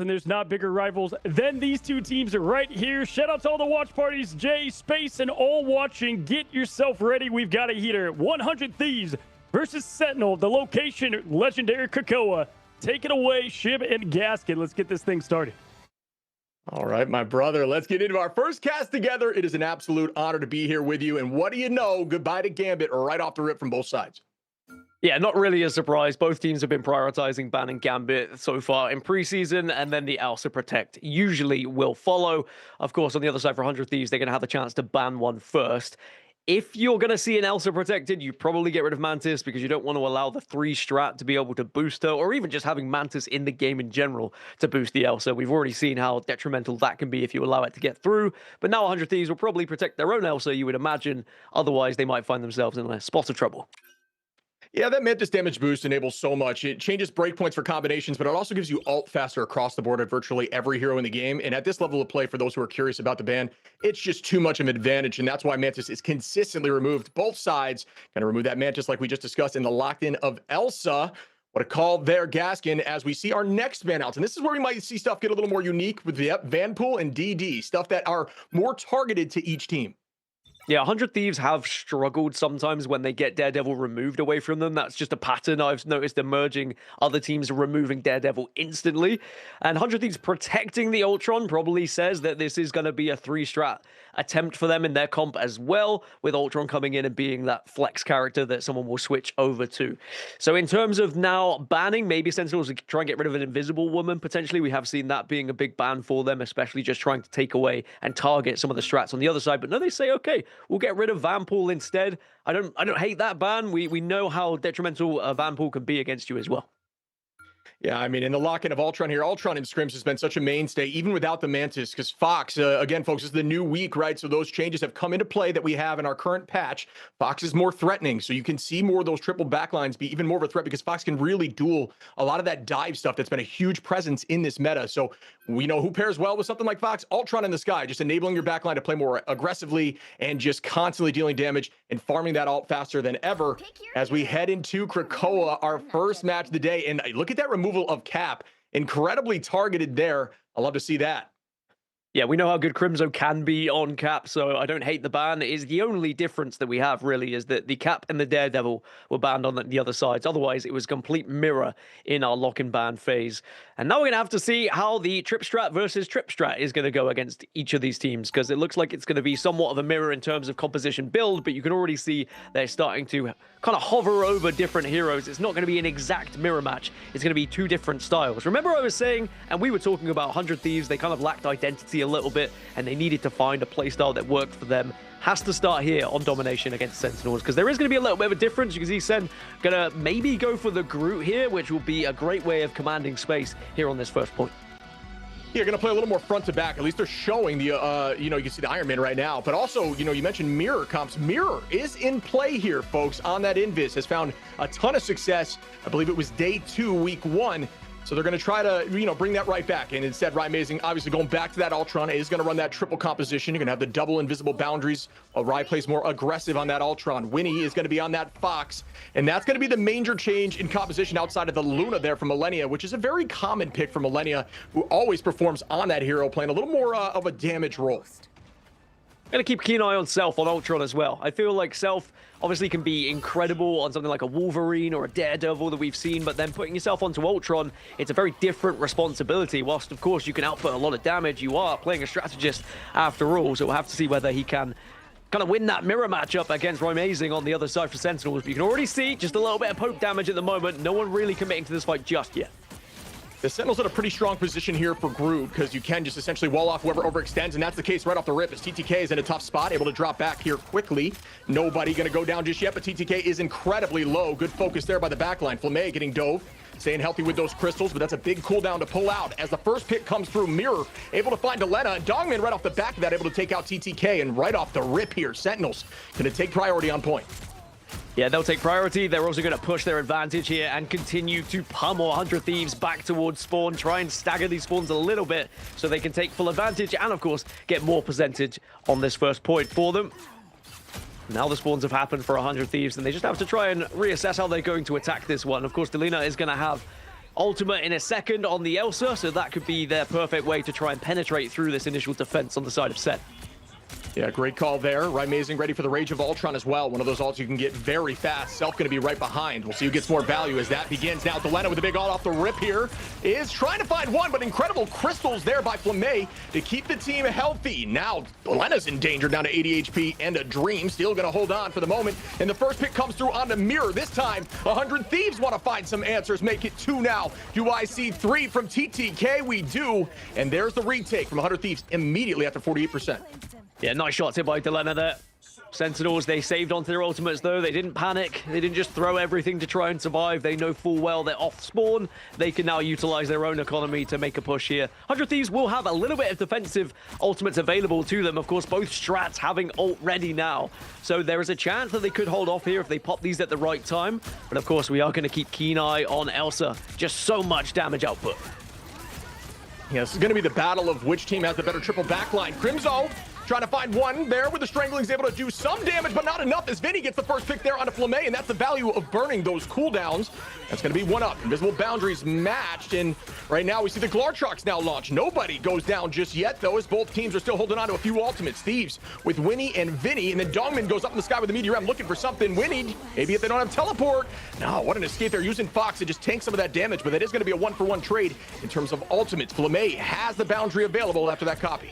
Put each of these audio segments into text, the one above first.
and there's not bigger rivals than these two teams right here. Shout out to all the watch parties, Jay, Space, and all watching. Get yourself ready. We've got a heater. 100 Thieves versus Sentinel. The location, legendary Krakoa. Take it away, Shib and Gasket. Let's get this thing started. All right, my brother, let's get into our first cast together. It is an absolute honor to be here with you. And what do you know? Goodbye to Gambit right off the rip from both sides. Yeah, not really a surprise. Both teams have been prioritizing banning Gambit so far in preseason, and then the Elsa Protect usually will follow. Of course, on the other side for 100 Thieves, they're going to have the chance to ban one first. If you're going to see an Elsa protected, you probably get rid of Mantis because you don't want to allow the 3 strat to be able to boost her, or even just having Mantis in the game in general to boost the Elsa. We've already seen how detrimental that can be if you allow it to get through. But now 100 Thieves will probably protect their own Elsa, you would imagine. Otherwise, they might find themselves in a spot of trouble. Yeah, that Mantis damage boost enables so much. It changes breakpoints for combinations, but it also gives you ult faster across the board at virtually every hero in the game. And at this level of play, for those who are curious about the ban, it's just too much of an advantage. And that's why Mantis is consistently removed. Both sides going to remove that Mantis like we just discussed in the locked-in of Elsa. What a call there, Gaskin, as we see our next ban outs. And this is where we might see stuff get a little more unique with the Vanpool and DD, stuff that are more targeted to each team. Yeah, 100 Thieves have struggled sometimes when they get Daredevil removed away from them. That's just a pattern I've noticed emerging. Other teams are removing Daredevil instantly. And 100 Thieves protecting the Ultron probably says that this is going to be a 3-strat attempt for them in their comp as well, with Ultron coming in and being that flex character that someone will switch over to. So in terms of now banning, maybe Sentinels will try and get rid of an Invisible Woman, potentially. We have seen that being a big ban for them, especially just trying to take away and target some of the strats on the other side. But no, they say, okay, we'll get rid of Vanpool instead. I don't hate that ban. We know how detrimental Vanpool can be against you as well. Yeah, I mean, in the lock-in of Ultron here, Ultron in scrims has been such a mainstay, even without the Mantis, because Fox, again, folks, this is the new week, right? So those changes have come into play that we have in our current patch. Fox is more threatening, so you can see more of those triple backlines be even more of a threat because Fox can really duel a lot of that dive stuff that's been a huge presence in this meta. So we know who pairs well with something like Fox. Ultron in the sky, just enabling your backline to play more aggressively and just constantly dealing damage and farming that ult faster than ever as we head into Krakoa, our first match of the day. And look at that removal of Cap, incredibly targeted there. I love to see that. Yeah, we know how good Crimzo can be on Cap, so I don't hate the ban. It is the only difference that we have, really, is that the Cap and the Daredevil were banned on the other sides. Otherwise, it was complete mirror in our lock-and ban phase. And now we're going to have to see how the Trip Strat versus Trip Strat is going to go against each of these teams, because it looks like it's going to be somewhat of a mirror in terms of composition build, but you can already see they're starting to kind of hover over different heroes. It's not going to be an exact mirror match. It's going to be 2 different styles. Remember I was saying, and we were talking about 100 Thieves, they kind of lacked identity a little bit, and they needed to find a playstyle that worked for them. Has to start here on domination against Sentinels, because there is going to be a little bit of a difference. You can see Sen going to maybe go for the Groot here, which will be a great way of commanding space here on this first point. You're going to play a little more front to back. At least they're showing the, you can see the Iron Man right now. But also, you mentioned mirror comps. Mirror is in play here, folks, on that Invis. Has found a ton of success. I believe it was day 2, week 1. So they're going to try to, bring that right back. And instead, Amazing, obviously going back to that Ultron, is going to run that triple composition. You're going to have the double invisible boundaries. Rai plays more aggressive on that Ultron. Winnie is going to be on that Fox. And that's going to be the major change in composition outside of the Luna there for Millennia, which is a very common pick for Millennia, who always performs on that hero, playing a little more of a damage role. Gonna keep a keen eye on Self on Ultron as well. I feel like Self obviously can be incredible on something like a Wolverine or a Daredevil that we've seen, but then putting yourself onto Ultron, it's a very different responsibility. Whilst, of course, you can output a lot of damage, you are playing a strategist after all, so we'll have to see whether he can kind of win that mirror matchup against Amazing on the other side for Sentinels. But you can already see just a little bit of poke damage at the moment. No one really committing to this fight just yet. The Sentinel's in a pretty strong position here for Groot, because you can just essentially wall off whoever overextends, and that's the case right off the rip, as TTK is in a tough spot, able to drop back here quickly. Nobody going to go down just yet, but TTK is incredibly low. Good focus there by the backline. Flamme getting dove, staying healthy with those crystals, but that's a big cooldown to pull out. As the first pick comes through, Mirror able to find Delena, and Dongman right off the back of that, able to take out TTK, and right off the rip here, Sentinels going to take priority on point. Yeah, they'll take priority. They're also going to push their advantage here and continue to pummel 100 Thieves back towards spawn, try and stagger these spawns a little bit so they can take full advantage and, of course, get more percentage on this first point for them. Now the spawns have happened for 100 Thieves, and they just have to try and reassess how they're going to attack this one. Of course, Delena is going to have ultimate in a second on the Elsa, so that could be their perfect way to try and penetrate through this initial defense on the side of SEN. Yeah, great call there. Amazing, ready for the Rage of Ultron as well. One of those ults you can get very fast. Self going to be right behind. We'll see who gets more value as that begins. Now, Delena with a big ult off the rip here is trying to find one, but incredible crystals there by Flamme to keep the team healthy. Now, Delena's in danger down to 80 HP and a Dream. Still going to hold on for the moment. And the first pick comes through onto Mirror. This time, 100 Thieves want to find some answers. Make it 2 now. Do I see 3 from TTK? We do. And there's the retake from 100 Thieves immediately after 48%. Yeah, nice shots here by Delena there. Sentinels, they saved onto their ultimates though. They didn't panic. They didn't just throw everything to try and survive. They know full well they're off spawn. They can now utilize their own economy to make a push here. 100 Thieves will have a little bit of defensive ultimates available to them. Of course, both strats having ult ready now. So there is a chance that they could hold off here if they pop these at the right time. But of course, we are going to keep keen eye on Elsa. Just so much damage output. Yeah, this is going to be the battle of which team has the better triple backline. Crimzo trying to find one there with the Strangling's able to do some damage, but not enough as Vinny gets the first pick there onto Flamme, and that's the value of burning those cooldowns. That's going to be 1 up. Invisible boundaries matched, and right now we see the Glartrox now launch. Nobody goes down just yet, though, as both teams are still holding on to a few ultimates. Thieves with Winnie and Vinny, and then Dongmin goes up in the sky with the Meteor M looking for something. Winnie, maybe if they don't have teleport. No, what an escape. They're using Fox to just tank some of that damage, but that is going to be a 1-for-1 trade in terms of ultimates. Flamme has the boundary available after that copy.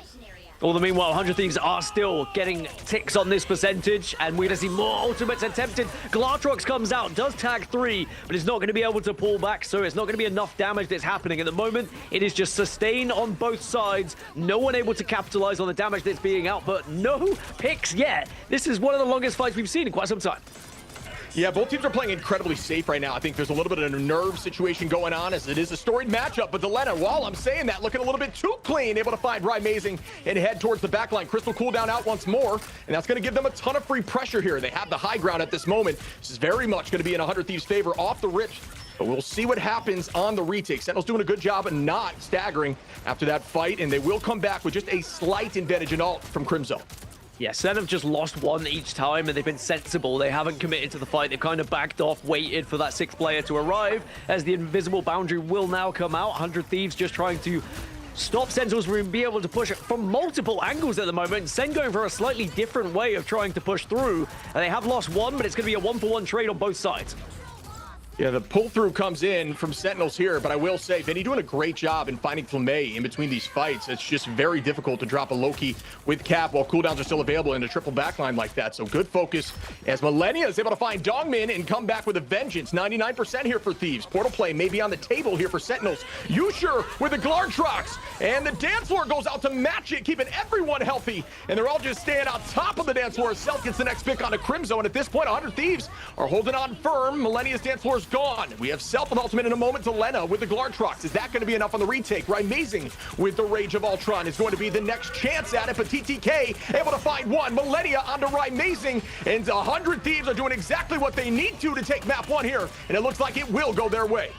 All the meanwhile, 100 Thieves are still getting ticks on this percentage, and we're going to see more ultimates attempted. Glartrox comes out, does tag 3, but it's not going to be able to pull back, so it's not going to be enough damage that's happening. At the moment, it is just sustain on both sides. No one able to capitalize on the damage that's being out, but no picks yet. This is one of the longest fights we've seen in quite some time. Yeah, both teams are playing incredibly safe right now. I think there's a little bit of a nerve situation going on as it is a storied matchup. But Delena, while I'm saying that, looking a little bit too clean, able to find Amazing and head towards the backline. Crystal cooldown out once more, and that's going to give them a ton of free pressure here. They have the high ground at this moment. This is very much going to be in 100 Thieves' favor off the rip. But we'll see what happens on the retake. Sentinel's doing a good job of not staggering after that fight, and they will come back with just a slight advantage in ult from Crimzo. Yeah, SEN have just lost one each time, and they've been sensible. They haven't committed to the fight. They've kind of backed off, waited for that 6th player to arrive, as the invisible boundary will now come out. 100 Thieves just trying to stop Sentinels from being able to push from multiple angles at the moment. SEN going for a slightly different way of trying to push through. And they have lost one, but it's going to be a 1-for-1 trade on both sides. Yeah, the pull-through comes in from Sentinels here, but I will say, Vinny doing a great job in finding Flamme in between these fights. It's just very difficult to drop a Loki with Cap while cooldowns are still available in a triple backline like that. So good focus as Millennia is able to find Dongmin and come back with a vengeance. 99% here for Thieves. Portal play may be on the table here for Sentinels. Usher with the Glartrox, and the dance floor goes out to match it, keeping everyone healthy. And they're all just staying on top of the dance floor. Self gets the next pick on the Crimzo, and at this point, 100 Thieves are holding on firm. Millennia's dance floor is gone. We have Self with ultimate in a moment to Lena with the Glartrox. Is that going to be enough on the retake? Amazing with the Rage of Ultron is going to be the next chance at it, but TTK able to find one. Millennia onto Amazing, and 100 Thieves are doing exactly what they need to take map 1 here, and it looks like it will go their way.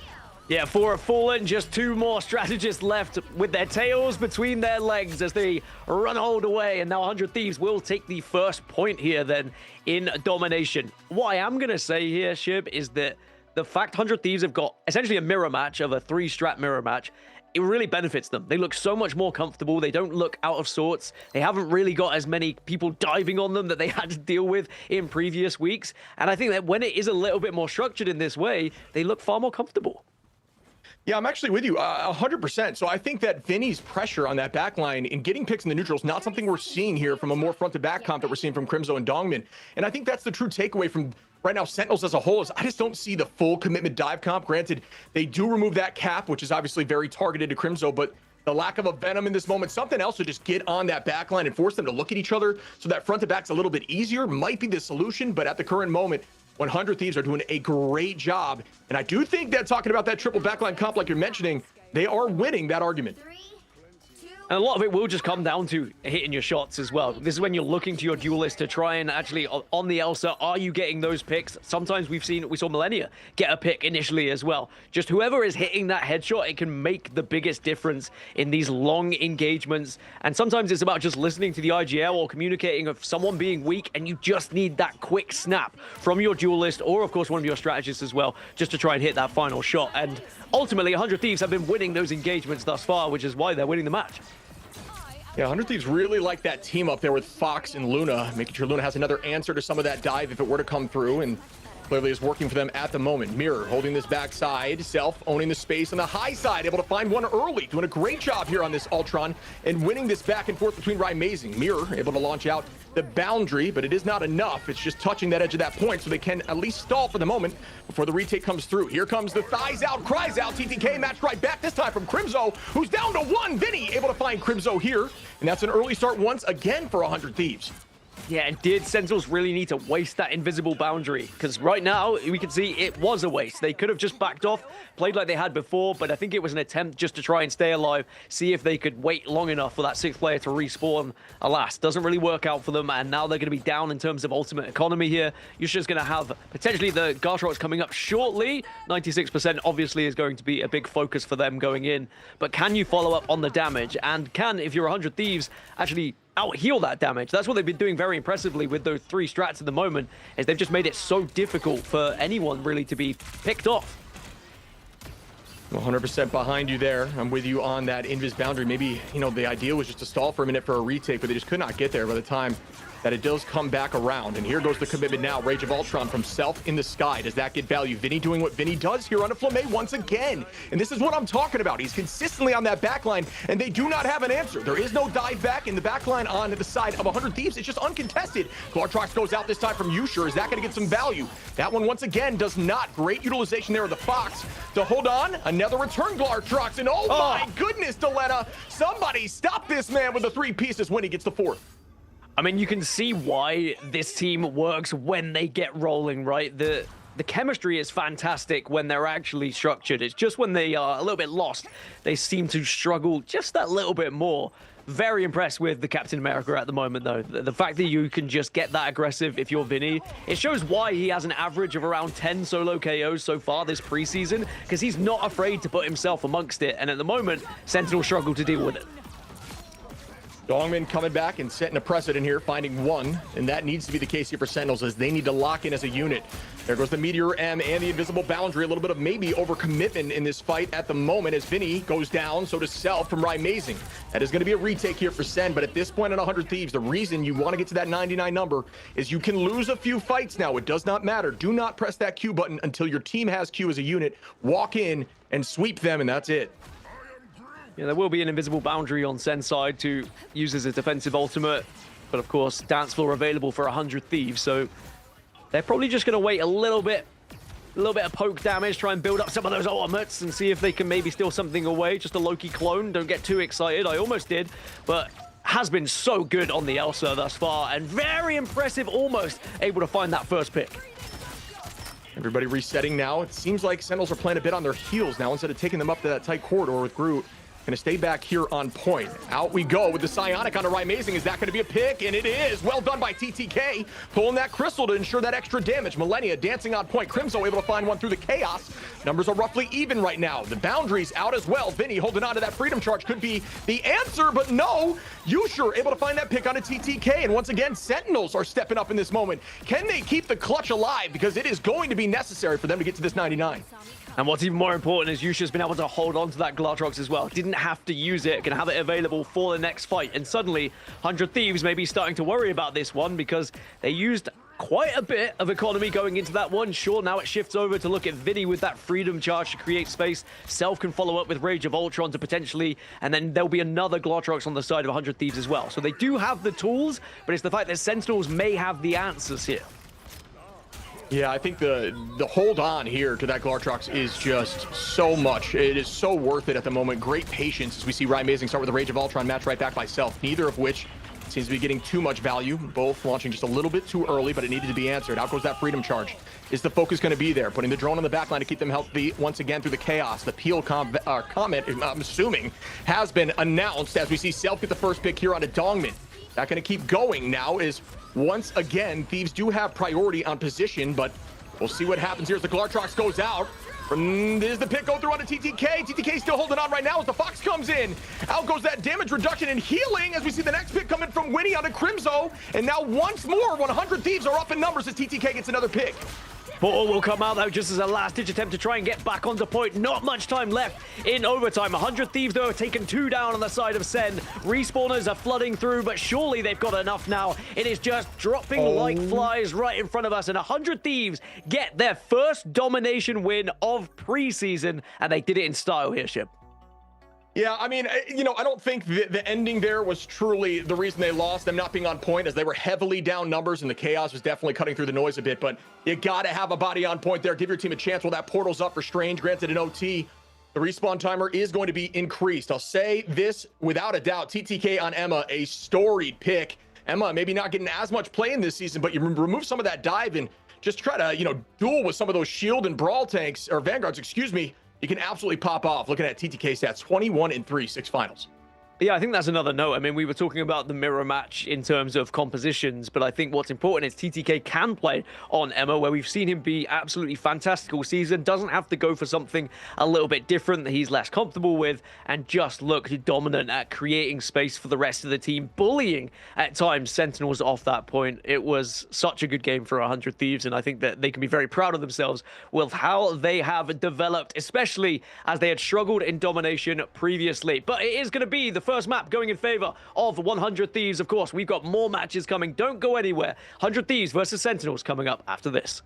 Yeah, 4 have fallen, just 2 more strategists left with their tails between their legs as they run hold away, and now 100 Thieves will take the first point here then in domination. What I am going to say here, Shib, is that the fact 100 Thieves have got essentially a mirror match of a 3-strat mirror match, it really benefits them. They look so much more comfortable. They don't look out of sorts. They haven't really got as many people diving on them that they had to deal with in previous weeks. And I think that when it is a little bit more structured in this way, they look far more comfortable. Yeah, I'm actually with you 100%. So I think that Vinny's pressure on that backline in getting picks in the neutral is not something we're seeing here from a more front-to-back comp that we're seeing from Crimzo and Dongmin. And I think that's the true takeaway from right now Sentinels as a whole is I just don't see the full commitment dive comp. Granted, they do remove that cap, which is obviously very targeted to Crimzo, but the lack of a Venom in this moment, something else to just get on that backline and force them to look at each other so that front-to-back's a little bit easier might be the solution, but at the current moment, 100 Thieves are doing a great job. And I do think that talking about that triple backline comp like you're mentioning, they are winning that argument. 3, 2, And a lot of it will just come down to hitting your shots as well. This is when you're looking to your duelist to try and actually, on the Elsa, are you getting those picks? Sometimes we saw Millennia get a pick initially as well. Just whoever is hitting that headshot, it can make the biggest difference in these long engagements. And sometimes it's about just listening to the IGL or communicating of someone being weak, and you just need that quick snap from your duelist or, of course, one of your strategists as well, just to try and hit that final shot. And ultimately, 100 Thieves have been winning those engagements thus far, which is why they're winning the match. Yeah, 100 Thieves really like that team up there with Fox and Luna, making sure Luna has another answer to some of that dive if it were to come through, and clearly is working for them at the moment. Mirror holding this backside, Self owning the space on the high side, able to find one early, doing a great job here on this Ultron and winning this back and forth between Rising. Mirror able to launch out the boundary, but it is not enough. It's just touching that edge of that point, so they can at least stall for the moment before the retake comes through. Here comes the thighs out, cries out. TTK matched right back, this time from Crimzo, who's down to one. Vinny able to find Crimzo here, and that's an early start once again for 100 Thieves. Yeah, and did Sentinels really need to waste that invisible boundary? Because right now, we can see it was a waste. They could have just backed off, played like they had before, but I think it was an attempt just to try and stay alive, see if they could wait long enough for that sixth player to respawn. Alas, doesn't really work out for them, and now they're going to be down in terms of ultimate economy here. You're just going to have potentially the Gartrox coming up shortly. 96% obviously is going to be a big focus for them going in, but can you follow up on the damage? And can, if you're 100 Thieves, actually out-heal that damage? That's what they've been doing very impressively with those three strats at the moment, is they've just made it so difficult for anyone really to be picked off. 100% behind you there. I'm with you on that invis boundary. Maybe, you know, the idea was just to stall for a minute for a retake, but they just could not get there by the time that it does come back around. And here goes the commitment now. Rage of Ultron from Self in the sky. Does that get value? Vinny doing what Vinny does here on a Flamme once again. And this is what I'm talking about. He's consistently on that backline, and they do not have an answer. There is no dive back in the backline on the side of 100 Thieves. It's just uncontested. Gartrox goes out this time from Ushur. Is that going to get some value? That one once again does not. Great utilization there of the Fox to hold on. Another return Gartrox, and oh my goodness, Delena. Somebody stop this man with the three pieces when he gets the fourth. I mean, you can see why this team works when they get rolling, right? The chemistry is fantastic when they're actually structured. It's just when they are a little bit lost, they seem to struggle just that little bit more. Very impressed with the Captain America at the moment, though. The fact that you can just get that aggressive if you're Vinny, it shows why he has an average of around 10 solo KOs so far this preseason, because he's not afraid to put himself amongst it. And at the moment, Sentinel struggle to deal with it. Dongman coming back and setting a precedent here, finding one, and that needs to be the case here for Sentinels as they need to lock in as a unit. There goes the Meteor M and the invisible boundary. A little bit of maybe overcommitment in this fight at the moment as Vinny goes down, so does Self from Rising. That is going to be a retake here for Sen, but at this point on 100 Thieves, the reason you want to get to that 99 number is you can lose a few fights now. It does not matter. Do not press that Q button until your team has Q as a unit. Walk in and sweep them, and that's it. Yeah, there will be an invisible boundary on Sen's side to use as a defensive ultimate, but of course, dance floor available for 100 Thieves, so they're probably just going to wait a little bit of poke damage, try and build up some of those ultimates and see if they can maybe steal something away. Just a Loki clone, don't get too excited. I almost did, but has been so good on the Elsa thus far, and very impressive, almost able to find that first pick. Everybody resetting now. It seems like Sentinels are playing a bit on their heels now instead of taking them up to that tight corridor with Groot. Going to stay back here on point. Out we go with the Psionic on a Rising. Is that going to be a pick? And it is. Well done by TTK. Pulling that crystal to ensure that extra damage. Millennia dancing on point. Crimzo able to find one through the chaos. Numbers are roughly even right now. The boundaries out as well. Vinny holding on to that freedom charge could be the answer, but no. Ushur able to find that pick on a TTK. And once again, Sentinels are stepping up in this moment. Can they keep the clutch alive? Because it is going to be necessary for them to get to this 99. And what's even more important is Yushur's been able to hold on to that Gartrox as well. Didn't have to use it, can have it available for the next fight. And suddenly, 100 Thieves may be starting to worry about this one because they used quite a bit of economy going into that one. Sure, now it shifts over to look at Vinny with that freedom charge to create space. Self can follow up with Rage of Ultron to potentially, and then there'll be another Gartrox on the side of 100 Thieves as well. So they do have the tools, but it's the fact that Sentinels may have the answers here. Yeah, I think the hold on here to that Gartrox is just so much. It is so worth it at the moment. Great patience as we see Rising start with the Rage of Ultron match right back by Self, neither of which Seems to be getting too much value. Both launching just a little bit too early, but it needed to be answered. Out goes that freedom charge. Is the focus going to be there? Putting the drone on the back line to keep them healthy once again through the chaos. The Peel comment, I'm assuming, has been announced as we see Self get the first pick here on a Dongman. Not going to keep going now is once again, Thieves do have priority on position, but we'll see what happens here as the Glartrox goes out. There's the pick go through on a TTK. TTK still holding on right now as the Fox comes in. Out goes that damage reduction and healing as we see the next pick coming from Winnie on a Crimzo. And now once more, 100 Thieves are up in numbers as TTK gets another pick. Portal will come out though just as a last-ditch attempt to try and get back onto point. Not much time left in overtime. 100 Thieves though have taken 2 down on the side of Sen. Respawners are flooding through, but surely they've got enough now. It is just dropping like flies right in front of us, and 100 Thieves get their first domination win of preseason, and they did it in style here, Ship. Yeah, I mean, I don't think the ending there was truly the reason they lost, them not being on point, as they were heavily down numbers and the chaos was definitely cutting through the noise a bit. But you got to have a body on point there. Give your team a chance while that portal's up for Strange. Granted, an OT. The respawn timer is going to be increased. I'll say this without a doubt. TTK on Emma, a storied pick. Emma maybe not getting as much play in this season, but you remove some of that dive and just try to, duel with some of those shield and brawl tanks, or vanguards, excuse me. You can absolutely pop off. Looking at TTK stats, 21-3, 6 finals. Yeah, I think that's another note. I mean, we were talking about the mirror match in terms of compositions, but I think what's important is TTK can play on Emma, where we've seen him be absolutely fantastic all season. Doesn't have to go for something a little bit different that he's less comfortable with, and just look dominant at creating space for the rest of the team, bullying at times Sentinels off that point. It was such a good game for 100 Thieves, and I think that they can be very proud of themselves with how they have developed, especially as they had struggled in domination previously. But it is going to be the first map going in favor of 100 Thieves. Of course, we've got more matches coming. Don't go anywhere. 100 Thieves versus Sentinels coming up after this.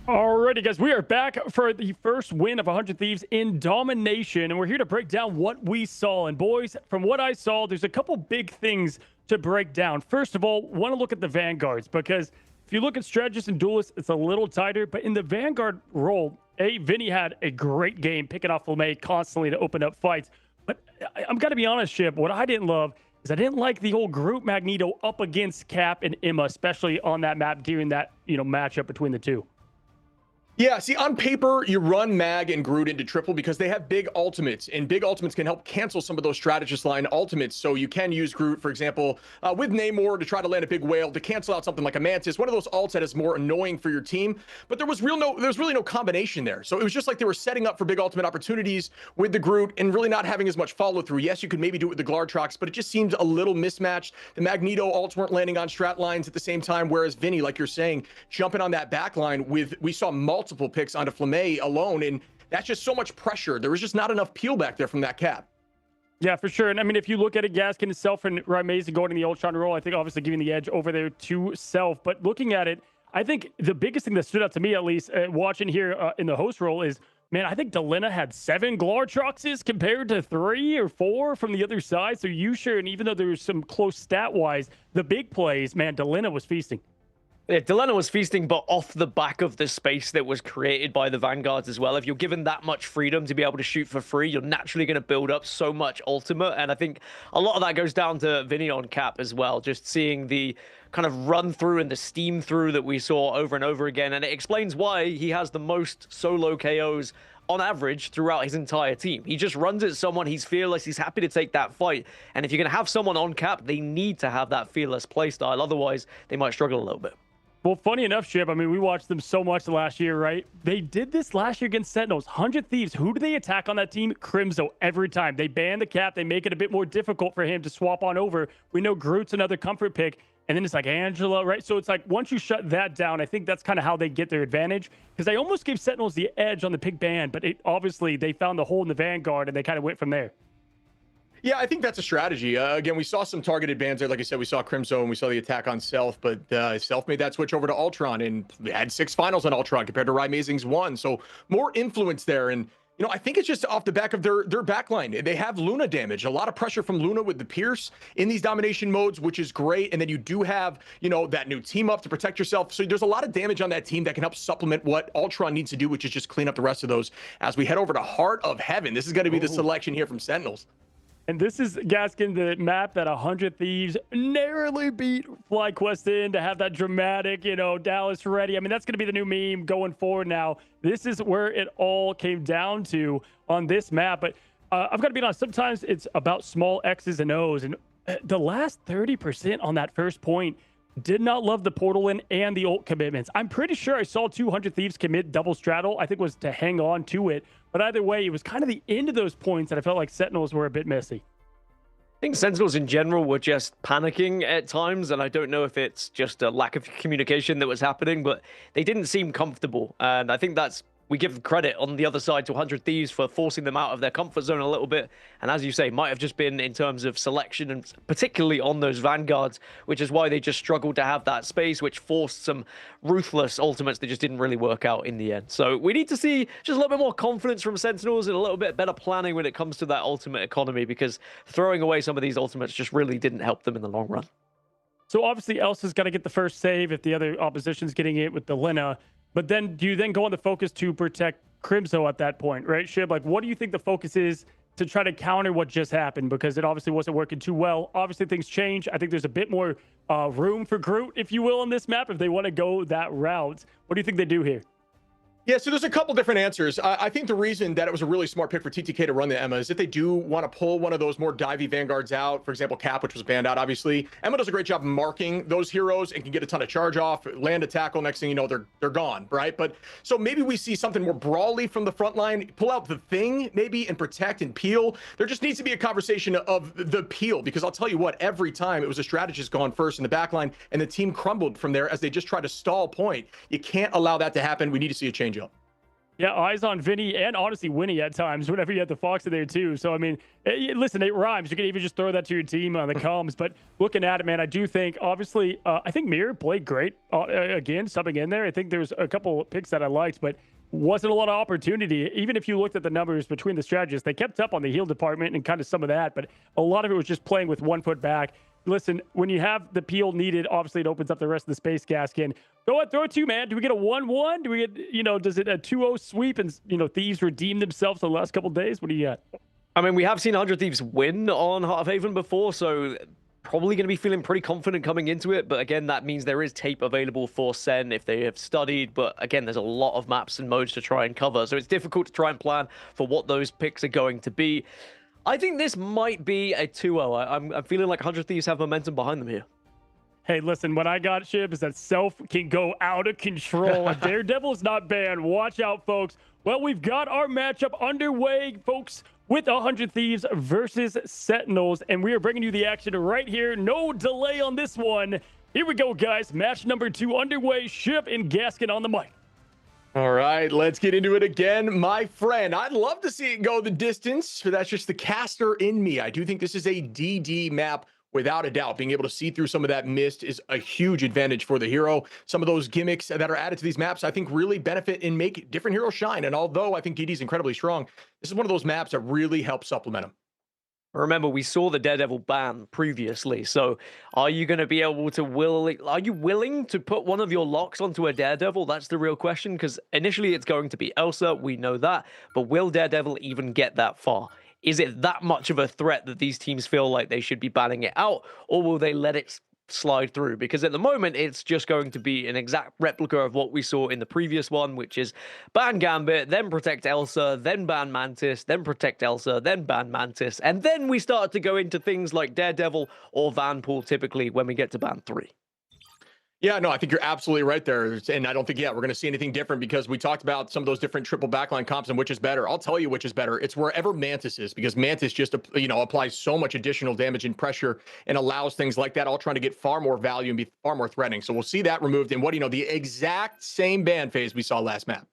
Alrighty, guys, we are back for the first win of 100 Thieves in domination, and we're here to break down what we saw. And boys, from what I saw, there's a couple big things to break down. First of all, want to look at the vanguards, because if you look at strategists and duelists, it's a little tighter. But in the Vanguard role, Vinny had a great game picking off LeMay constantly to open up fights. But I'm going to be honest, Chip, what I didn't love is I didn't like the whole group Magneto up against Cap and Emma, especially on that map during that, matchup between the two. Yeah, see, on paper, you run Mag and Groot into triple because they have big ultimates, and big ultimates can help cancel some of those strategist line ultimates. So you can use Groot, for example, with Namor to try to land a big whale to cancel out something like a Mantis, one of those ults that is more annoying for your team. But there was really no combination there. So it was just like they were setting up for big ultimate opportunities with the Groot and really not having as much follow through. Yes, you could maybe do it with the Glartrox, but it just seemed a little mismatched. The Magneto ults weren't landing on strat lines at the same time, whereas Vinny, like you're saying, jumping on that back line we saw multiple picks onto Flamay alone, and that's just so much pressure. There was just not enough peel back there from that Cap. Yeah, for sure. And I mean, if you look at it, Gaskin itself and Amazing going in the Ultron role, I think obviously giving the edge over there to Self. But looking at it, I think the biggest thing that stood out to me, at least watching here in the host role, is, man, I think Delina had 7 Glartroxes compared to 3 or 4 from the other side. So you sure, and even though there was some close stat-wise, the big plays, man, Delina was feasting. Yeah, Delena was feasting, but off the back of the space that was created by the Vanguards as well. If you're given that much freedom to be able to shoot for free, you're naturally going to build up so much ultimate. And I think a lot of that goes down to Vinny on Cap as well. Just seeing the kind of run through and the steam through that we saw over and over again. And it explains why he has the most solo KOs on average throughout his entire team. He just runs at someone, he's fearless, he's happy to take that fight. And if you're going to have someone on Cap, they need to have that fearless playstyle. Otherwise, they might struggle a little bit. Well, funny enough, Chip, I mean, we watched them so much last year, right? They did this last year against Sentinels. 100 Thieves. Who do they attack on that team? Crimzo every time. They ban the Cap. They make it a bit more difficult for him to swap on over. We know Groot's another comfort pick. And then it's like Angela, right? So it's like once you shut that down, I think that's kind of how they get their advantage. Because they almost gave Sentinels the edge on the pick ban, but obviously they found the hole in the Vanguard and they kind of went from there. Yeah, I think that's a strategy. Again, we saw some targeted bans there. Like I said, we saw Crimzo and we saw the attack on Self, but Self made that switch over to Ultron and had 6 finals on Ultron compared to Amazing's 1. So more influence there. And, I think it's just off the back of their backline. They have Luna damage, a lot of pressure from Luna with the Pierce in these domination modes, which is great. And then you do have, that new team up to protect yourself. So there's a lot of damage on that team that can help supplement what Ultron needs to do, which is just clean up the rest of those. As we head over to Heart of Heaven, this is going to be the selection here from Sentinels. And this is, Gaskin, the map that 100 Thieves narrowly beat FlyQuest in to have that dramatic, Dallas ready. I mean, that's going to be the new meme going forward now. This is where it all came down to on this map. But I've got to be honest, sometimes it's about small X's and O's. And the last 30% on that first point did not love the portal in and the ult commitments. I'm pretty sure I saw 200 Thieves commit double straddle. I think it was to hang on to it. But either way, it was kind of the end of those points that I felt like Sentinels were a bit messy. I think Sentinels in general were just panicking at times, and I don't know if it's just a lack of communication that was happening, but they didn't seem comfortable. And I think we give credit on the other side to 100 Thieves for forcing them out of their comfort zone a little bit. And as you say, might have just been in terms of selection and particularly on those Vanguards, which is why they just struggled to have that space, which forced some ruthless ultimates that just didn't really work out in the end. So we need to see just a little bit more confidence from Sentinels and a little bit better planning when it comes to that ultimate economy, because throwing away some of these ultimates just really didn't help them in the long run. So obviously Elsa's got to get the first save if the other opposition's getting it with the Lina. But then do you then go on the focus to protect Crimzo at that point, right, Shib? Like, what do you think the focus is to try to counter what just happened? Because it obviously wasn't working too well. Obviously, things change. I think there's a bit more room for Groot, if you will, on this map if they want to go that route. What do you think they do here? Yeah, so there's a couple different answers. I think the reason that it was a really smart pick for TTK to run the Emma is if they do want to pull one of those more divey Vanguards out, for example, Cap, which was banned out, obviously. Emma does a great job marking those heroes and can get a ton of charge off, land a tackle. Next thing you know, they're gone, right? But so maybe we see something more brawly from the front line, pull out the thing maybe and protect and peel. There just needs to be a conversation of the peel, because I'll tell you what, every time it was a strategist gone first in the back line and the team crumbled from there as they just try to stall point. You can't allow that to happen. We need to see a change up. Yeah, eyes on Vinny and honestly Winnie at times whenever you have the Fox in there too. So, I mean, listen, it rhymes. You can even just throw that to your team on the comms. But looking at it, man, I do think, obviously, I think Mir played great. Again, subbing in there. I think there's a couple picks that I liked, but wasn't a lot of opportunity. Even if you looked at the numbers between the strategists, they kept up on the heal department and kind of some of that. But a lot of it was just playing with 1 foot back. listen, when you have the peel needed, obviously it opens up the rest of the space Gaskin. Go ahead, throw it to, man. Do we get a 1-1? Do we get, does it a 2-0 sweep and, Thieves redeem themselves the last couple of days? What do you got? I mean, we have seen 100 Thieves win on Heart of Haven before, so probably going to be feeling pretty confident coming into it. But again, that means there is tape available for SEN if they have studied. But again, there's a lot of maps and modes to try and cover, so it's difficult to try and plan for what those picks are going to be. I think this might be a 2-0. I'm feeling like 100 Thieves have momentum behind them here. Hey, listen, what I got, Shib, is that Self can go out of control. If Daredevil is not banned, watch out, folks. Well, we've got our matchup underway, folks, with 100 Thieves versus Sentinels, and we are bringing you the action right here. No delay on this one. Here we go, guys. Match number 2 underway. Shib and Gaskin on the mic. All right, let's get into it again, my friend. I'd love to see it go the distance, but that's just the caster in me. I do think this is a DD map without a doubt. Being able to see through some of that mist is a huge advantage for the hero. Some of those gimmicks that are added to these maps, I think, really benefit and make different heroes shine. And although I think DD is incredibly strong, this is one of those maps that really helps supplement him. Remember, we saw the Daredevil ban previously, so are you going to be able to are you willing to put one of your locks onto a Daredevil? That's the real question, because initially it's going to be Elsa, we know that, but will Daredevil even get that far? Is it that much of a threat that these teams feel like they should be banning it out, or will they let it slide through? Because at the moment, it's just going to be an exact replica of what we saw in the previous one, which is ban Gambit, then protect Elsa, then ban Mantis, then protect Elsa, then ban Mantis, and then we start to go into things like Daredevil or Vanpool typically when we get to ban 3. Yeah, no, I think you're absolutely right there. And I don't think, we're going to see anything different because we talked about some of those different triple backline comps and which is better. I'll tell you which is better. It's wherever Mantis is, because Mantis just, applies so much additional damage and pressure and allows things like that all trying to get far more value and be far more threatening. So we'll see that removed. And the exact same ban phase we saw last map.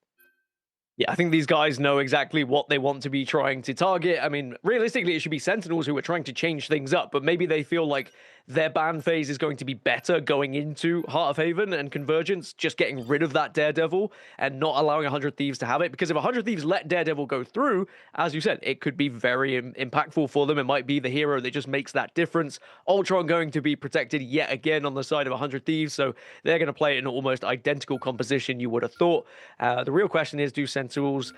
Yeah, I think these guys know exactly what they want to be trying to target. I mean, realistically, it should be Sentinels who are trying to change things up, but maybe they feel like their ban phase is going to be better going into Heart of Haven and Convergence, just getting rid of that Daredevil and not allowing 100 Thieves to have it. Because if 100 Thieves let Daredevil go through, as you said, it could be very impactful for them. It might be the hero that just makes that difference. Ultron going to be protected yet again on the side of 100 Thieves, so they're going to play it in almost identical composition, you would have thought. The real question is, do Sentinels...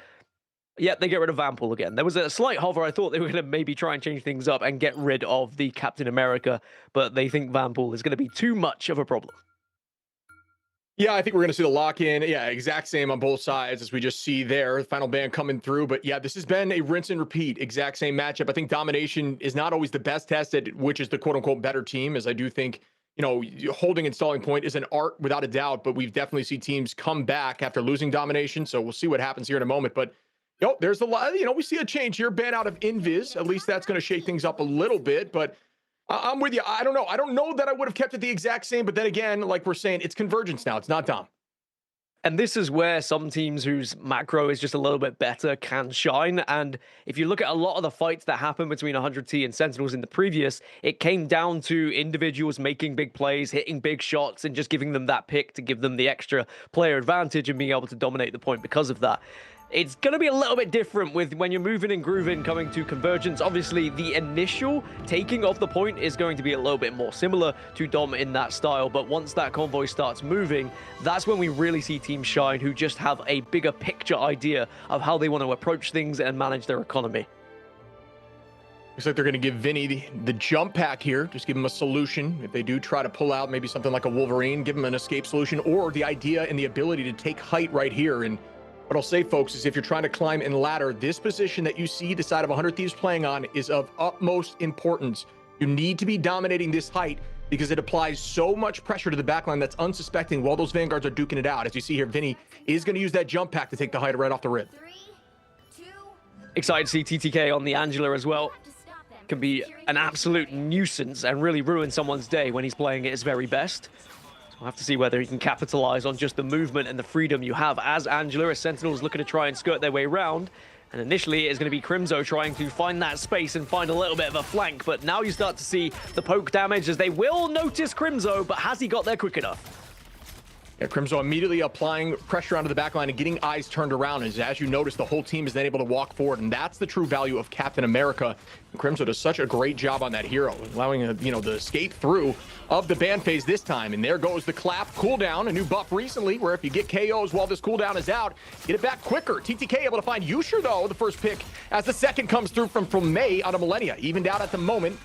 Yeah, they get rid of Vanpool again. There was a slight hover. I thought they were going to maybe try and change things up and get rid of the Captain America, but they think Vanpool is going to be too much of a problem. Yeah, I think we're going to see the lock-in. Yeah, exact same on both sides as we just see there. Final ban coming through. But yeah, this has been a rinse and repeat. Exact same matchup. I think domination is not always the best test at which is the quote-unquote better team, as I do think, holding and stalling point is an art without a doubt, but we've definitely seen teams come back after losing domination. So we'll see what happens here in a moment. But there's a lot, we see a change here, ban out of Invis. At least that's going to shake things up a little bit, but I'm with you. I don't know. I don't know that I would have kept it the exact same, but then again, like we're saying, it's Convergence now. It's not Dom. And this is where some teams whose macro is just a little bit better can shine. And if you look at a lot of the fights that happened between 100T and Sentinels in the previous, it came down to individuals making big plays, hitting big shots, and just giving them that pick to give them the extra player advantage and being able to dominate the point because of that. It's going to be a little bit different with when you're moving and grooving coming to Convergence. Obviously, the initial taking of the point is going to be a little bit more similar to Dom in that style. But once that convoy starts moving, that's when we really see teams shine who just have a bigger picture idea of how they want to approach things and manage their economy. Looks like they're going to give Vinny the jump pack here. Just give him a solution. If they do try to pull out maybe something like a Wolverine, give him an escape solution, or the idea and the ability to take height right here. And what I'll say, folks, is if you're trying to climb and ladder, this position that you see the side of 100 Thieves playing on is of utmost importance. You need to be dominating this height because it applies so much pressure to the backline that's unsuspecting while those Vanguards are duking it out. As you see here, Vinny is going to use that jump pack to take the height right off the rip. 3, 2, Excited to see TTK on the Angela as well. Can be an absolute nuisance and really ruin someone's day when he's playing at his very best. We'll have to see whether he can capitalize on just the movement and the freedom you have as Angela, as Sentinels looking to try and skirt their way around. And initially, it's going to be Crimzo trying to find that space and find a little bit of a flank. But now you start to see the poke damage as they will notice Crimzo, but has he got there quick enough? Yeah, Crimzo immediately applying pressure onto the back line and getting eyes turned around. As you notice, the whole team is then able to walk forward, and that's the true value of Captain America. And Crimzo does such a great job on that hero, allowing the escape through of the ban phase this time. And there goes the clap cooldown, a new buff recently, where if you get KOs while this cooldown is out, get it back quicker. TTK able to find Yusher, though, the first pick, as the second comes through from May on a Millennia. Evened out at the moment.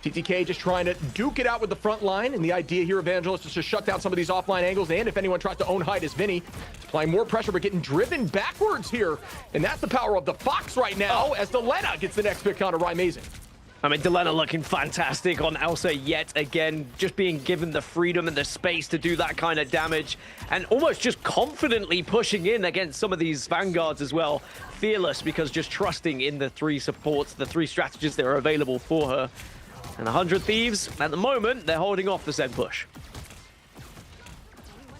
TTK just trying to duke it out with the front line, and the idea here, Evangelist, is to shut down some of these offline angles, and if anyone tries to own height, is Vinny. Applying more pressure, but getting driven backwards here, and that's the power of the Fox right now, as Delena gets the next pick on to Amazing. I mean, Delena looking fantastic on Elsa yet again, just being given the freedom and the space to do that kind of damage, and almost just confidently pushing in against some of these Vanguards as well. Fearless, because just trusting in the three supports, the three strategies that are available for her. And 100 Thieves, at the moment, they're holding off the SEN push.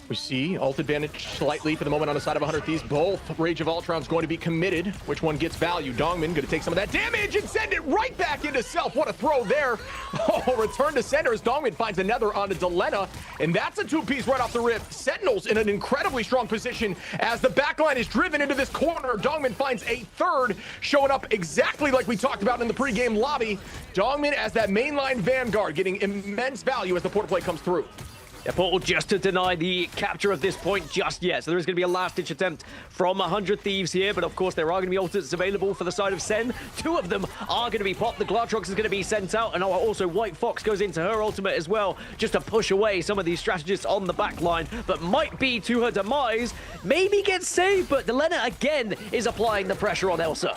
We see ult advantage slightly for the moment on the side of 100 Thieves. Both Rage of Ultron's going to be committed. Which one gets value? Dongmin going to take some of that damage and send it right back into self. What a throw there. Oh, return to center as Dongmin finds another onto Delena. And that's a two-piece right off the rip. Sentinels in an incredibly strong position as the backline is driven into this corner. Dongmin finds a third, showing up exactly like we talked about in the pregame lobby. Dongmin as that mainline Vanguard, getting immense value as the portal play comes through. Yeah, Portal just to deny the capture of this point just yet. So there is going to be a last-ditch attempt from 100 Thieves here, but of course there are going to be ultimates available for the side of SEN. Two of them are going to be popped. The Glartrox is going to be sent out, and also White Fox goes into her ultimate as well, just to push away some of these strategists on the back line, but might be to her demise. Maybe gets saved, but Delena again is applying the pressure on Elsa.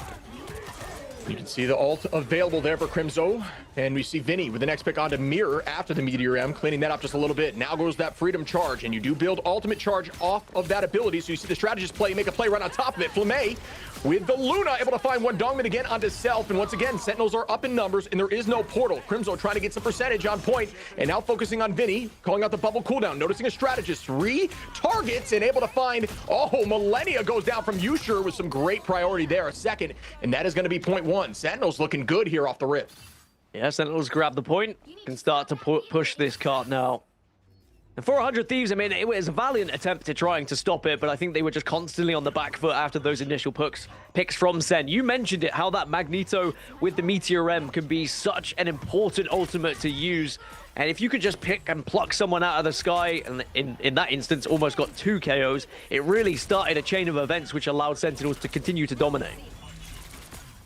You can see the ult available there for Crimzo. And we see Vinny with the next pick onto Mirror after the Meteor M, cleaning that up just a little bit. Now goes that Freedom Charge, and you do build Ultimate Charge off of that ability. So you see the strategist make a play right on top of it. Flamme with the Luna, able to find one Dongmin again onto Self. And once again, Sentinels are up in numbers, and there is no portal. Crimzo trying to get some percentage on point, and now focusing on Vinny, calling out the bubble cooldown, noticing a strategist. 3 targets, and able to find, Millennia goes down from Yusher with some great priority there, a second, and that is going to be point 1. Sentinels looking good here off the rip. Yeah, Sentinels grab the point, can start to push this cart now. And for 100 Thieves, I mean, it was a valiant attempt at trying to stop it, but I think they were just constantly on the back foot after those initial picks from SEN. You mentioned it, how that Magneto with the Meteor M can be such an important ultimate to use. And if you could just pick and pluck someone out of the sky, and in that instance, almost got 2 KOs, it really started a chain of events which allowed Sentinels to continue to dominate.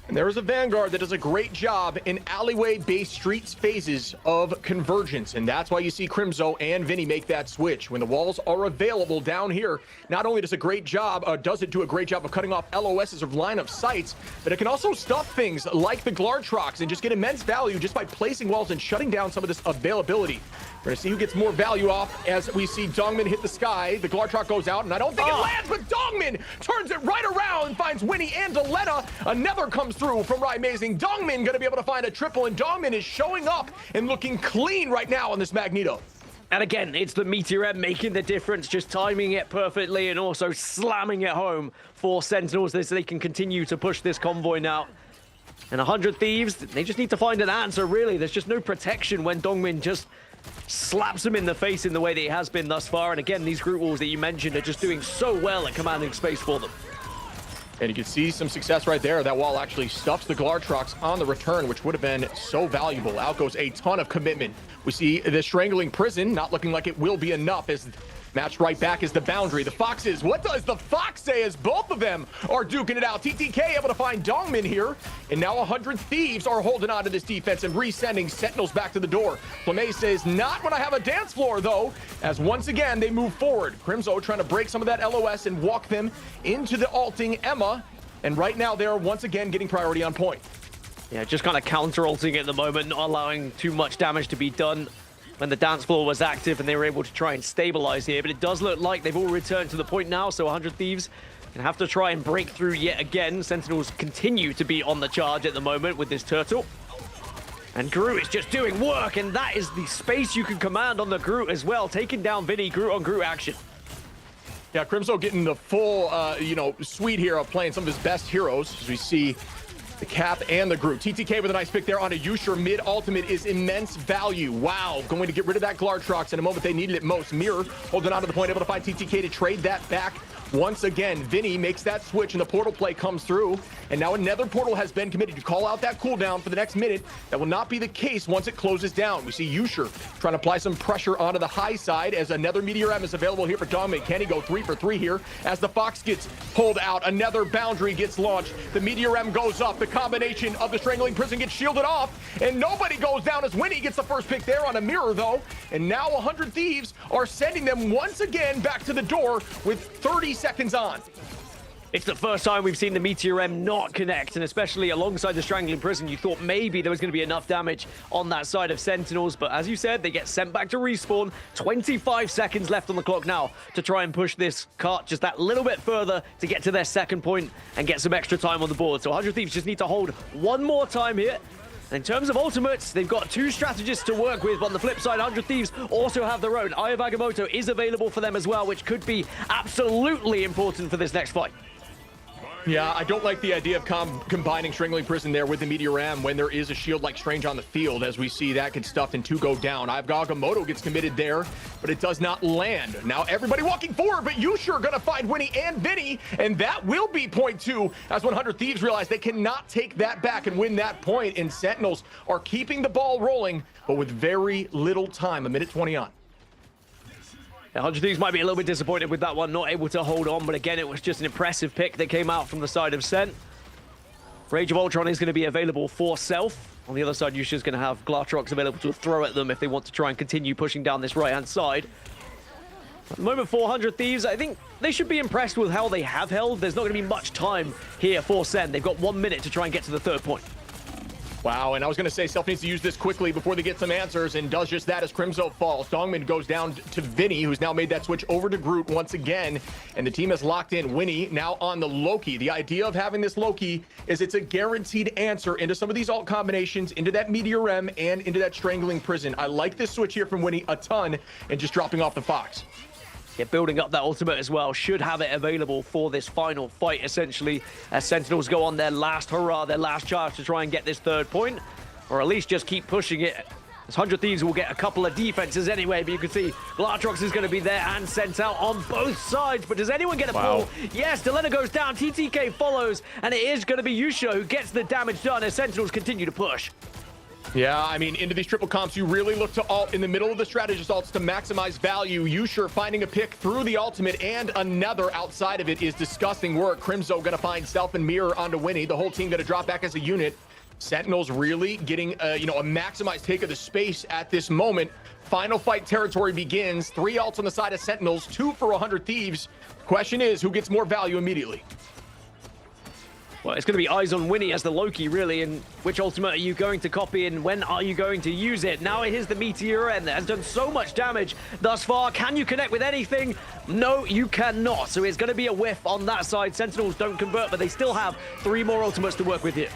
And there is a Vanguard that does a great job in alleyway-based streets phases of convergence, and that's why you see Crimzo and Vinny make that switch. When the walls are available down here, not only does it do a great job of cutting off LOSs or line of sights, but it can also stuff things like the Glartrox and just get immense value just by placing walls and shutting down some of this availability. We're going to see who gets more value off as we see Dongmin hit the sky. The Glartrox goes out, and I don't think it lands, but Dongmin turns it right around and finds Winnie and Delena. Another comes through from Amazing. Dongmin going to be able to find a triple, and Dongmin is showing up and looking clean right now on this Magneto. And again, it's the Meteor M making the difference, just timing it perfectly and also slamming it home for Sentinels so they can continue to push this convoy now. And 100 Thieves, they just need to find an answer, really. There's just no protection when Dongmin just slaps him in the face in the way that he has been thus far. And again, these group walls that you mentioned are just doing so well at commanding space for them. And you can see some success right there. That wall actually stuffs the Glartrox on the return, which would have been so valuable. Out goes a ton of commitment. We see the Strangling Prison not looking like it will be enough as matched right back is the boundary. The Foxes, what does the Fox say as both of them are duking it out? TTK able to find Dongmin here, and now 100 Thieves are holding on to this defense and resending Sentinels back to the door. Flamme says, not when I have a dance floor, though, as once again they move forward. Crimzo trying to break some of that LOS and walk them into the ulting Emma, and right now they're once again getting priority on point. Yeah, just kind of counter-ulting at the moment, not allowing too much damage to be done when the dance floor was active and they were able to try and stabilize here. But it does look like they've all returned to the point now, so 100 Thieves can have to try and break through yet again. Sentinels continue to be on the charge at the moment with this turtle. And Groot is just doing work, and that is the space you can command on the Groot as well, taking down Vinny. Groot on Groot action. Yeah, Crimzo getting the full, suite here of playing some of his best heroes, as we see The cap and the Groot. TTK with a nice pick there on a Yusher mid ultimate is immense value. Wow, going to get rid of that Glartrox in a moment they needed it most. Mirror holding on to the point, able to find TTK to trade that back. Once again, Vinny makes that switch and the portal play comes through. And now another portal has been committed to call out that cooldown for the next minute. That will not be the case once it closes down. We see Yusher trying to apply some pressure onto the high side as another Meteor M is available here for Dongmin. Can he go 3 for 3 here as the Fox gets pulled out? Another boundary gets launched. The Meteor M goes up. The combination of the Strangling Prison gets shielded off. And nobody goes down as Winnie gets the first pick there on a mirror though. And now 100 Thieves are sending them once again back to the door with 30 seconds on. It's the first time we've seen the Meteor M not connect, and especially alongside the Strangling Prison, you thought maybe there was going to be enough damage on that side of Sentinels, but as you said, they get sent back to respawn. 25 seconds left on the clock now to try and push this cart just that little bit further to get to their second point and get some extra time on the board. So 100 Thieves just need to hold one more time here. In terms of ultimates, they've got two strategists to work with, but on the flip side, 100 Thieves also have their own. Eye of Agamotto is available for them as well, which could be absolutely important for this next fight. Yeah, I don't like the idea of combining Strangling Prison there with the Meteor M when there is a shield like Strange on the field. As we see, that gets stuffed and 2 go down. Eye of Agamotto gets committed there, but it does not land. Now everybody walking forward, but Yusher gonna find Winnie and Vinny, and that will be point 2 as 100 Thieves realize they cannot take that back and win that point, and Sentinels are keeping the ball rolling, but with very little time, 1:20 on. 100 Thieves might be a little bit disappointed with that one, not able to hold on, but again, it was just an impressive pick that came out from the side of Sen. Rage of Ultron is going to be available for Self. On the other side, Yusha's going to have Glartrox available to throw at them if they want to try and continue pushing down this right-hand side. At the moment, 400 Thieves, I think they should be impressed with how they have held. There's not going to be much time here for Sen. They've got 1 minute to try and get to the third point. Wow, and I was going to say Self needs to use this quickly before they get some answers, and does just that as Crimzo falls. Dongmin goes down to Vinny, who's now made that switch over to Groot once again, and the team has locked in Winnie now on the Loki. The idea of having this Loki is it's a guaranteed answer into some of these alt combinations, into that Meteor M, and into that Strangling Prison. I like this switch here from Winnie a ton, and just dropping off the Fox. Yeah, building up that ultimate as well. Should have it available for this final fight, essentially, as Sentinels go on their last hurrah, their last charge to try and get this third point, or at least just keep pushing it. As 100 Thieves will get a couple of defenses anyway, but you can see Glartrox is going to be there and sent out on both sides. But does anyone get a pull? Yes, Delena goes down, TTK follows, and it is going to be Yusha who gets the damage done as Sentinels continue to push. Yeah, I mean, into these triple comps, you really look to ult in the middle of the strategist ults to maximize value. Yusher finding a pick through the ultimate, and another outside of it is disgusting work. Crimzo going to find Self and Mirror onto Winnie. The whole team going to drop back as a unit. Sentinels really getting, a maximized take of the space at this moment. Final fight territory begins. 3 ults on the side of Sentinels, 2 for 100 Thieves. Question is, who gets more value immediately? Well, it's going to be eyes on Winnie as the Loki, really, and which ultimate are you going to copy and when are you going to use it? Now it is the Meteor M that has done so much damage thus far. Can you connect with anything? No, you cannot. So it's going to be a whiff on that side. Sentinels don't convert, but they still have 3 more ultimates to work with here.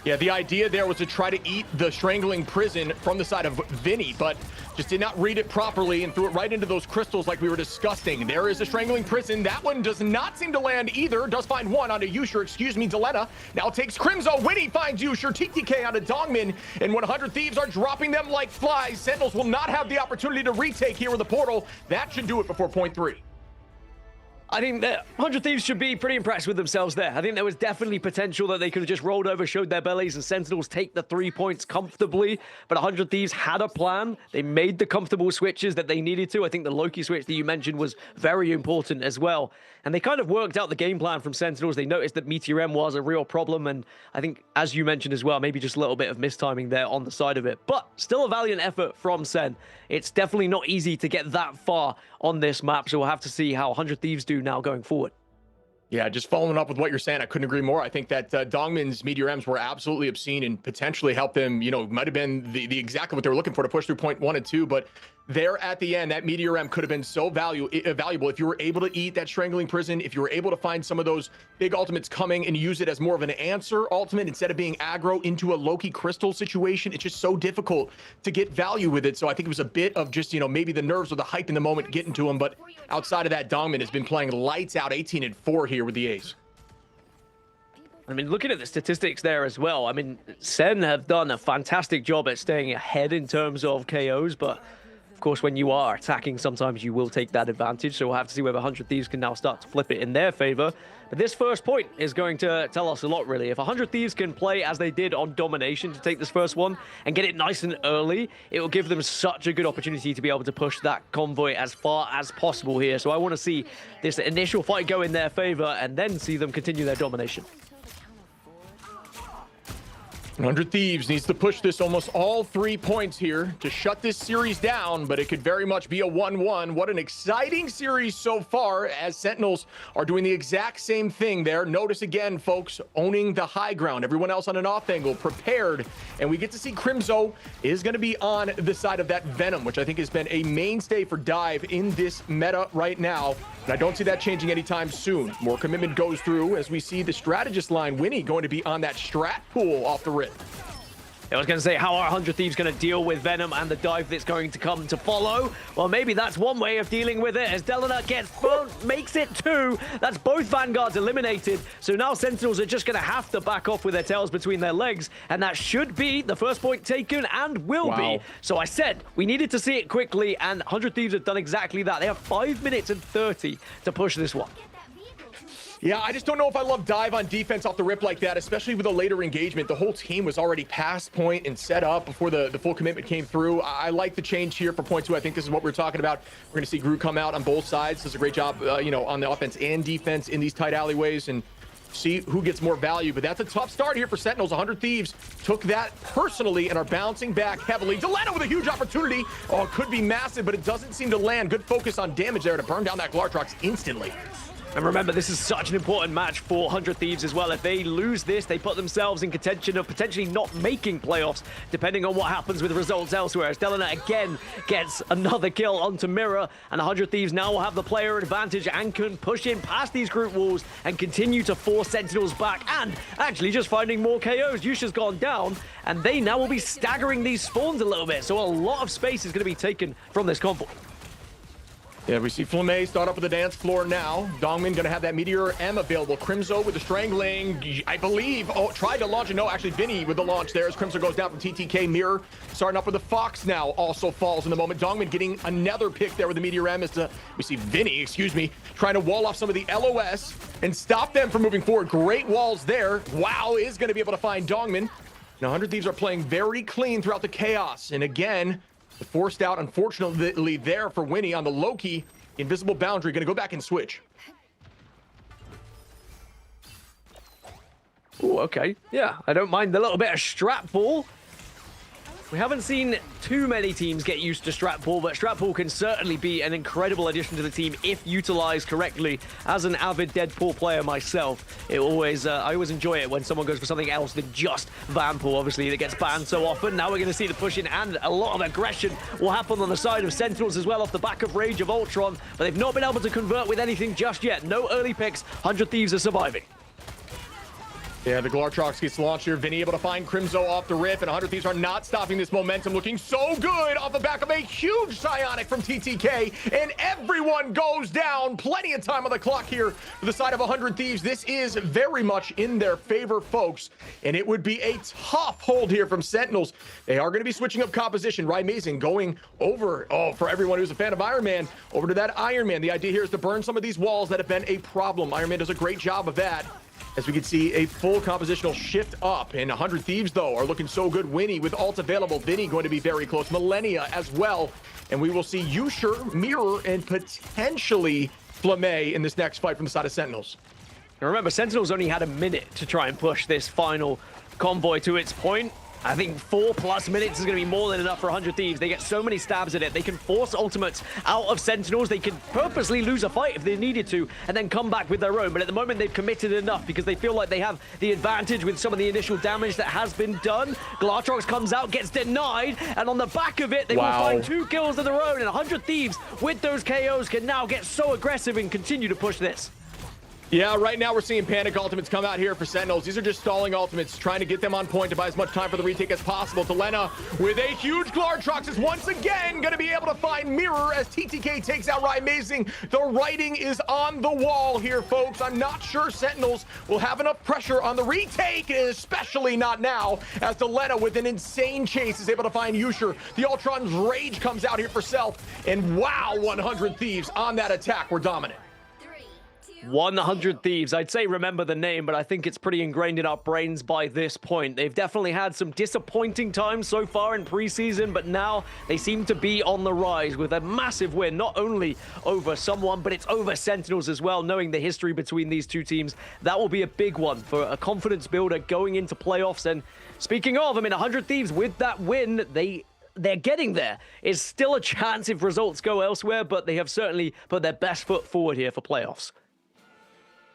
Yeah, the idea there was to try to eat the Strangling Prison from the side of Vinny, but just did not read it properly and threw it right into those crystals like we were discussing. There is a Strangling Prison. That one does not seem to land either. Does find one onto Yusher, Delena. Now takes Crimzo. Winnie finds Yusher. TTK onto Dongmin. And 100 Thieves are dropping them like flies. Sentinels will not have the opportunity to retake here with the portal. That should do it before point 3. I think that 100 Thieves should be pretty impressed with themselves there. I think there was definitely potential that they could have just rolled over, showed their bellies, and Sentinels take the 3 points comfortably. But 100 Thieves had a plan. They made the comfortable switches that they needed to. I think the Loki switch that you mentioned was very important as well. And they kind of worked out the game plan from Sentinels. They noticed that Meteor M was a real problem. And I think, as you mentioned as well, maybe just a little bit of mistiming there on the side of it. But still a valiant effort from Sen. It's definitely not easy to get that far on this map. So we'll have to see how 100 Thieves do now going forward. Yeah, just following up with what you're saying, I couldn't agree more. I think that Dongmin's Meteor M's were absolutely obscene and potentially helped them, might have been the exactly what they were looking for to push through point 1 and 2. But there at the end, that Meteor M could have been so valuable if you were able to eat that Strangling Prison, if you were able to find some of those big ultimates coming and use it as more of an answer ultimate instead of being aggro into a Loki crystal situation. It's just so difficult to get value with it. So I think it was a bit of just, maybe the nerves or the hype in the moment getting to him. But outside of that, Dongmin has been playing lights out, 18-4 here with the A's. I mean, looking at the statistics there as well, I mean, SEN have done a fantastic job at staying ahead in terms of KOs, but of course, when you are attacking, sometimes you will take that advantage. So we'll have to see whether 100 Thieves can now start to flip it in their favor. But this first point is going to tell us a lot, really. If 100 Thieves can play as they did on Domination to take this first one and get it nice and early, it will give them such a good opportunity to be able to push that convoy as far as possible here. So I want to see this initial fight go in their favor and then see them continue their domination. 100 Thieves needs to push this almost all 3 points here to shut this series down, but it could very much be a 1-1. What an exciting series so far, as Sentinels are doing the exact same thing there. Notice again, folks, owning the high ground. Everyone else on an off angle, prepared. And we get to see Crimzo is going to be on the side of that Venom, which I think has been a mainstay for Dive in this meta right now. And I don't see that changing anytime soon. More commitment goes through as we see the strategist line, Winnie, going to be on that strat pool off the rip. I was going to say, how are 100 Thieves going to deal with Venom and the dive that's going to come to follow? Well, maybe that's one way of dealing with it, as Delana gets makes it 2. That's both Vanguards eliminated. So now Sentinels are just going to have to back off with their tails between their legs, and that should be the first point taken and will be. So I said we needed to see it quickly, and 100 Thieves have done exactly that. They have 5 minutes and 30 to push this one. Yeah, I just don't know if I love Dive on defense off the rip like that, especially with a later engagement. The whole team was already past point and set up before the full commitment came through. I like the change here for point 2. I think this is what we're talking about. We're going to see Gru come out on both sides. Does a great job, you know, on the offense and defense in these tight alleyways, and see who gets more value. But that's a tough start here for Sentinels. 100 Thieves took that personally and are bouncing back heavily. Delano with a huge opportunity. Oh, it could be massive, but it doesn't seem to land. Good focus on damage there to burn down that Glartrox instantly. And remember, this is such an important match for 100 Thieves as well. If they lose this, they put themselves in contention of potentially not making playoffs, depending on what happens with results elsewhere. As Delana again gets another kill onto Mirror, and 100 Thieves now will have the player advantage and can push in past these group walls and continue to force Sentinels back, and actually just finding more KOs. Yusha's gone down, and they now will be staggering these spawns a little bit, so a lot of space is going to be taken from this convoy. Yeah, we see Flamme start up with the dance floor now. Dongmin gonna have that Meteor M available. Crimzo with the strangling, I believe. Oh, tried to launch it. No, actually Vinny with the launch there as Crimzo goes down from TTK. Mirror starting up with the Fox now. Also falls in the moment. Dongmin getting another pick there with the Meteor M as we see Vinny, trying to wall off some of the LOS and stop them from moving forward. Great walls there. Wow is gonna be able to find Dongmin. Now 100 Thieves are playing very clean throughout the chaos. And again, the forced out, unfortunately, there for Winnie on the Loki. Invisible boundary, gonna go back and switch. Oh, okay. Yeah, I don't mind the little bit of strat ball. We haven't seen too many teams get used to strat ball, but strat ball can certainly be an incredible addition to the team if utilized correctly. As an avid Deadpool player myself, I always enjoy it when someone goes for something else than just Vanpool. Obviously, that gets banned so often. Now we're going to see the push-in, and a lot of aggression will happen on the side of Sentinels as well off the back of Rage of Ultron, but they've not been able to convert with anything just yet. No early picks. 100 Thieves are surviving. Yeah, the Glartrox gets launched here. Vinny able to find Crimzo off the rip, and 100 Thieves are not stopping this momentum. Looking so good off the back of a huge Psionic from TTK, and everyone goes down. Plenty of time on the clock here for the side of 100 Thieves. This is very much in their favor, folks, and it would be a tough hold here from Sentinels. They are going to be switching up composition. Right, Amazing going over, for everyone who's a fan of Iron Man, over to that Iron Man. The idea here is to burn some of these walls that have been a problem. Iron Man does a great job of that, as we can see a full compositional shift up. And 100 Thieves, though, are looking so good. Winnie with ult available. Vinny going to be very close. Millennia as well. And we will see Yusher, Mirror, and potentially Flamme in this next fight from the side of Sentinels. Now remember, Sentinels only had a minute to try and push this final convoy to its point. I think 4+ minutes is going to be more than enough for 100 Thieves. They get so many stabs at it. They can force ultimates out of Sentinels. They can purposely lose a fight if they needed to and then come back with their own. But at the moment, they've committed enough because they feel like they have the advantage with some of the initial damage that has been done. Glartrox comes out, gets denied, and on the back of it, they will find 2 kills of their own. And 100 Thieves, with those KOs, can now get so aggressive and continue to push this. Yeah, right now we're seeing Panic Ultimates come out here for Sentinels. These are just stalling Ultimates, trying to get them on point to buy as much time for the retake as possible. Delena with a huge Glartrox is once again going to be able to find Mirror as TTK takes out Ryan Amazing. The writing is on the wall here, folks. I'm not sure Sentinels will have enough pressure on the retake, especially not now, as Delena with an insane chase is able to find Yusher. The Ultron's Rage comes out here for Self, and wow, 100 Thieves on that attack were dominant. 100 Thieves. I'd say remember the name, but I think it's pretty ingrained in our brains by this point. They've definitely had some disappointing times so far in preseason, but now they seem to be on the rise with a massive win, not only over someone, but it's over Sentinels as well. Knowing the history between these two teams, that will be a big one for a confidence builder going into playoffs. And speaking of, 100 Thieves, with that win, they're getting there. It's still a chance if results go elsewhere, but they have certainly put their best foot forward here for playoffs.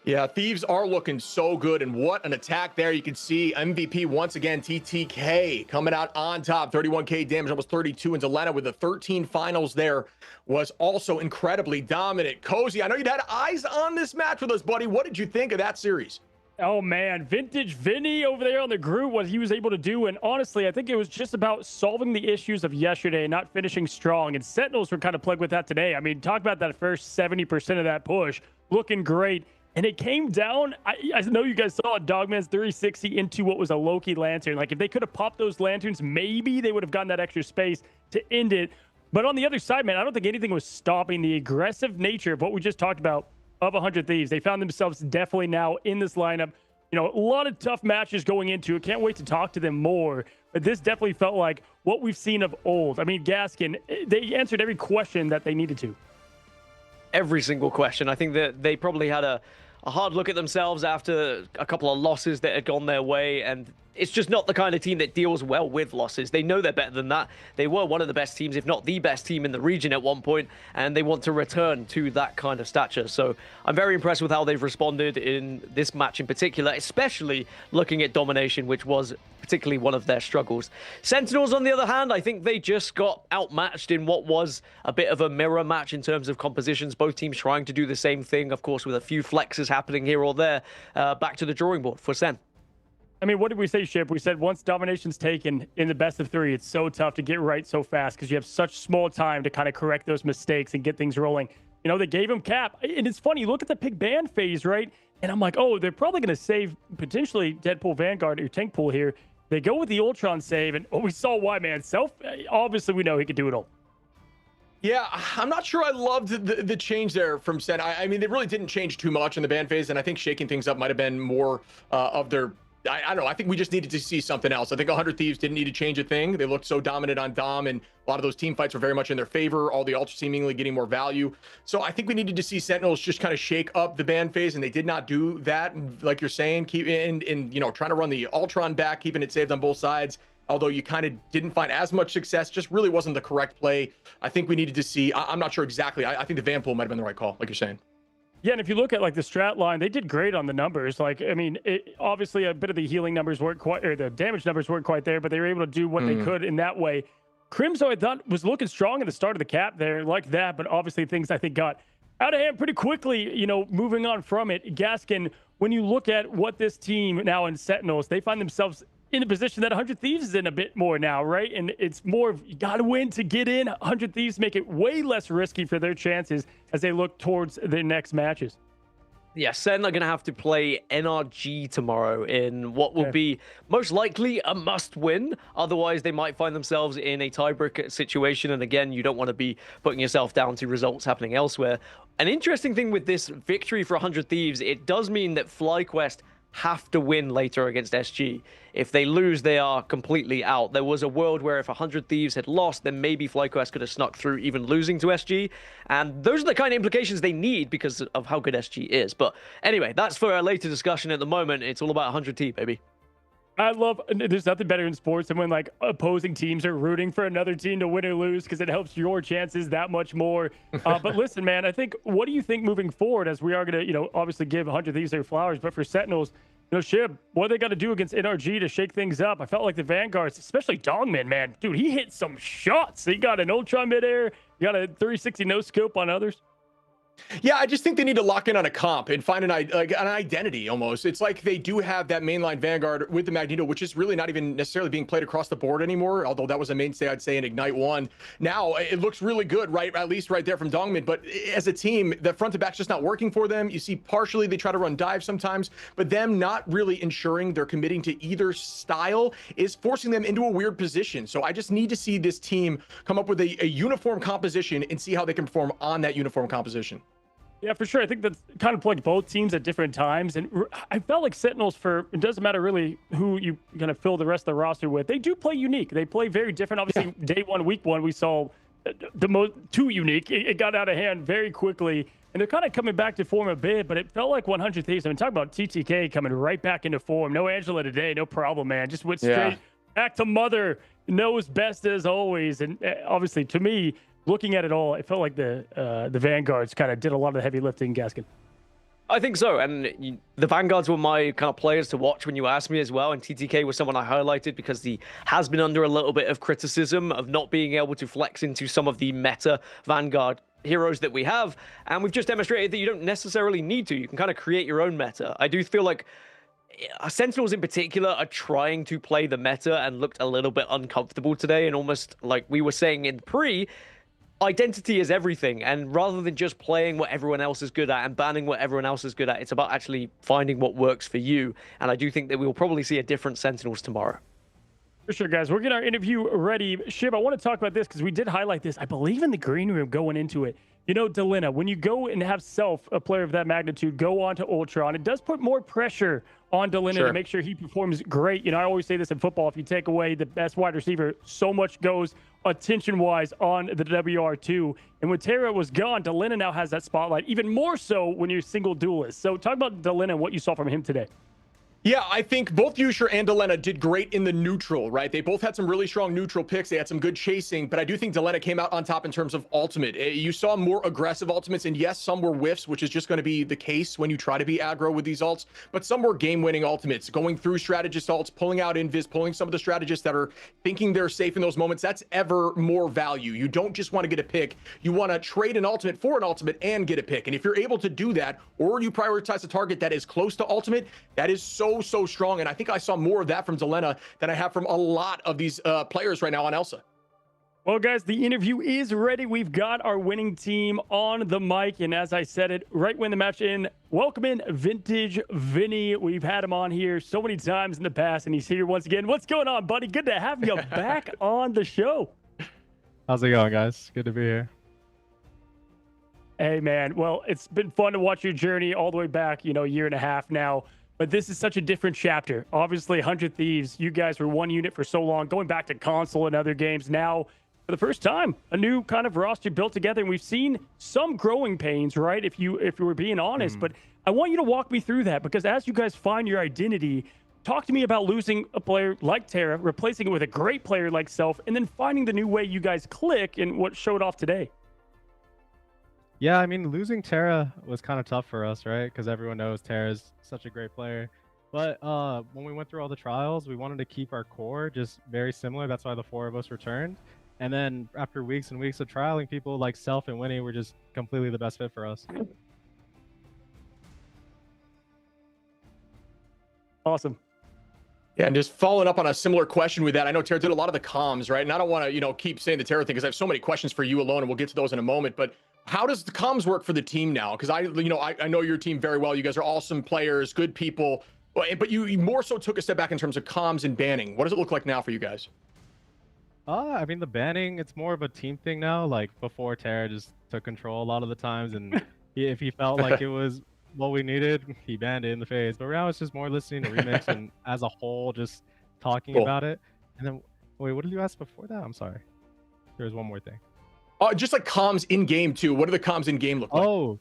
Yeah, Thieves are looking so good, and what an attack there. You can see MVP once again, TTK coming out on top, 31k damage, almost 32, and Delena with the 13 finals there was also incredibly dominant. Cozy, I know you'd had eyes on this match with us, buddy. What did you think of that series? Oh man, vintage Vinny over there on the group, what he was able to do. And honestly, I think it was just about solving the issues of yesterday and not finishing strong. And Sentinels were kind of plagued with that today. Talk about that first 70% of that push looking great. And it came down, I know you guys saw Dogman's 360 into what was a Loki lantern. Like, if they could have popped those lanterns, maybe they would have gotten that extra space to end it. But on the other side, man, I don't think anything was stopping the aggressive nature of what we just talked about of 100 Thieves. They found themselves definitely now in this lineup. A lot of tough matches going into it. Can't wait to talk to them more. But this definitely felt like what we've seen of old. Gaskin, they answered every question that they needed to. Every single question. I think that they probably had a hard look at themselves after a couple of losses that had gone their way, and it's just not the kind of team that deals well with losses. They know they're better than that. They were one of the best teams, if not the best team in the region at one point, and they want to return to that kind of stature. So I'm very impressed with how they've responded in this match in particular, especially looking at domination, which was particularly one of their struggles. Sentinels, on the other hand, I think they just got outmatched in what was a bit of a mirror match in terms of compositions. Both teams trying to do the same thing, of course, with a few flexes happening here or there. Back to the drawing board for Sen. What did we say, Ship? We said once domination's taken in the best of three, it's so tough to get right so fast because you have such small time to kind of correct those mistakes and get things rolling. They gave him cap. And it's funny, you look at the pick ban phase, right? And I'm like, oh, they're probably going to save potentially Deadpool Vanguard or Tank Pool here. They go with the Ultron save, and we saw why, man. Self, obviously, we know he could do it all. Yeah, I'm not sure I loved the change there from Sen. They really didn't change too much in the ban phase, and I think shaking things up might have been more of their... I don't know. I think we just needed to see something else. I think 100 Thieves didn't need to change a thing. They looked so dominant on Dom, and a lot of those team fights were very much in their favor. All the Ultra seemingly getting more value. So I think we needed to see Sentinels just kind of shake up the ban phase, and they did not do that. Like you're saying, keep in trying to run the Ultron back, keeping it saved on both sides. Although you kind of didn't find as much success, just really wasn't the correct play. I think we needed to see. I'm not sure exactly. I think the Van Pool might have been the right call, like you're saying. Yeah, and if you look at the strat line, they did great on the numbers. Obviously a bit of the healing numbers weren't quite, or the damage numbers weren't quite there, but they were able to do what they could in that way. Crimzo, I thought, was looking strong at the start of the cap there, like that, but obviously things I think got out of hand pretty quickly, moving on from it. Gaskin, when you look at what this team now in Sentinels, they find themselves in a position that 100 Thieves is in a bit more now, right? And it's more of, you got to win to get in. 100 Thieves make it way less risky for their chances as they look towards their next matches. Yeah, Sen are going to have to play NRG tomorrow in what will be most likely a must-win. Otherwise, they might find themselves in a tiebreaker situation. And again, you don't want to be putting yourself down to results happening elsewhere. An interesting thing with this victory for 100 Thieves, it does mean that FlyQuest have to win later against SG. If they lose, they are completely out. There was a world where if 100 Thieves had lost, then maybe FlyQuest could have snuck through even losing to SG. And those are the kind of implications they need because of how good SG is. But anyway, that's for a later discussion. At the moment, it's all about 100T, baby. There's nothing better in sports than when opposing teams are rooting for another team to win or lose because it helps your chances that much more. But listen, man, I think, what do you think moving forward as we are going to, obviously give 100 Thieves their flowers, but for Sentinels, Shib, what they got to do against NRG to shake things up? I felt like the Vanguards, especially Dongman, man, dude, he hit some shots. He got an Ultron midair. He got a 360 no scope on others. Yeah, I just think they need to lock in on a comp and find like an identity almost. It's like they do have that mainline Vanguard with the Magneto, which is really not even necessarily being played across the board anymore, although that was a mainstay, I'd say, in Ignite 1. Now, it looks really good, right? At least right there from Dongmin. But as a team, the front to back's just not working for them. You see partially they try to run dives sometimes, but them not really ensuring they're committing to either style is forcing them into a weird position. So I just need to see this team come up with a uniform composition and see how they can perform on that uniform composition. Yeah, for sure. I think that's kind of plugged both teams at different times. And I felt like Sentinels, it doesn't matter really who you kind of fill the rest of the roster with. They do play unique. They play very different. Obviously, day one, week one, we saw the most too unique. It got out of hand very quickly. And they're kind of coming back to form a bit, but it felt like 100 Thieves. I mean, talk about TTK coming right back into form. No Angela today, no problem, man. Just went straight back to mother, knows best as always. And obviously, to me, looking at it all, it felt like the Vanguards kind of did a lot of the heavy lifting, Gaskin. I think so, and the Vanguards were my kind of players to watch when you asked me as well, and TTK was someone I highlighted because he has been under a little bit of criticism of not being able to flex into some of the meta Vanguard heroes that we have, and we've just demonstrated that you don't necessarily need to. You can kind of create your own meta. I do feel like Sentinels in particular are trying to play the meta and looked a little bit uncomfortable today, and almost like we were saying in pre, identity is everything, and rather than just playing what everyone else is good at and banning what everyone else is good at, it's about actually finding what works for you. And I do think that we'll probably see a different Sentinels tomorrow. For sure, guys. We're getting our interview ready. Shiv, I want to talk about this because we did highlight this, I believe, in the green room going into it. You know, Delina, when you go and have Self, a player of that magnitude, go on to Ultron, it does put more pressure on Delina to make sure he performs great. You know, I always say this in football, if you take away the best wide receiver, so much goes attention-wise on the WR2. And when Tara was gone, Delina now has that spotlight, even more so when you're single duelist. So talk about Delina and what you saw from him today. Yeah, I think both Yusher and Delena did great in the neutral, right? They both had some really strong neutral picks. They had some good chasing, but I do think Delena came out on top in terms of ultimate. You saw more aggressive ultimates, and yes, some were whiffs, which is just going to be the case when you try to be aggro with these ults, but some were game-winning ultimates, going through strategist ults, pulling out invis, pulling some of the strategists that are thinking they're safe in those moments. That's ever more value. You don't just want to get a pick. You want to trade an ultimate for an ultimate and get a pick. And if you're able to do that, or you prioritize a target that is close to ultimate, that is so strong. And I think I saw more of that from Delena than I have from a lot of these players right now on Elsa. Well, guys, the interview is ready. We've got our winning team on the mic. And as I said it, right when the match in, welcome in Vintage Vinny. We've had him on here so many times in the past, and he's here once again. What's going on, buddy? Good to have you back on the show. How's it going, guys? Good to be here. Hey, man. Well, it's been fun to watch your journey all the way back, you know, a year and a half now. But this is such a different chapter. Obviously, 100 Thieves, you guys were one unit for so long, going back to console and other games. Now, for the first time, a new kind of roster built together. And we've seen some growing pains, right? If you were being honest. But I want you to walk me through that, because as you guys find your identity, talk to me about losing a player like Tara, replacing it with a great player like Self, and then finding the new way you guys click and what showed off today. Yeah, I mean, losing Tara was kind of tough for us, right? Because everyone knows Tara's such a great player. But when we went through all the trials, we wanted to keep our core just very similar. That's why the 4 of us returned. And then after weeks and weeks of trialing, people like Self and Winnie were just completely the best fit for us. Awesome. Yeah, and just following up on a similar question with that, I know Tara did a lot of the comms, right? And I don't want to, keep saying the Tara thing because I have so many questions for you alone, and we'll get to those in a moment. But how does the comms work for the team now? Because I know your team very well. You guys are awesome players, good people, but you more so took a step back in terms of comms and banning. What does it look like now for you guys? I mean, the banning, it's more of a team thing now. Like before, Tara just took control a lot of the times, and if he felt like it was what we needed, he banned it in the face. But now it's just more listening to remix and as a whole, just talking about it. And then, wait, what did you ask before that? I'm sorry. There was one more thing. Just like comms in game too. What do the comms in game look like? Oh,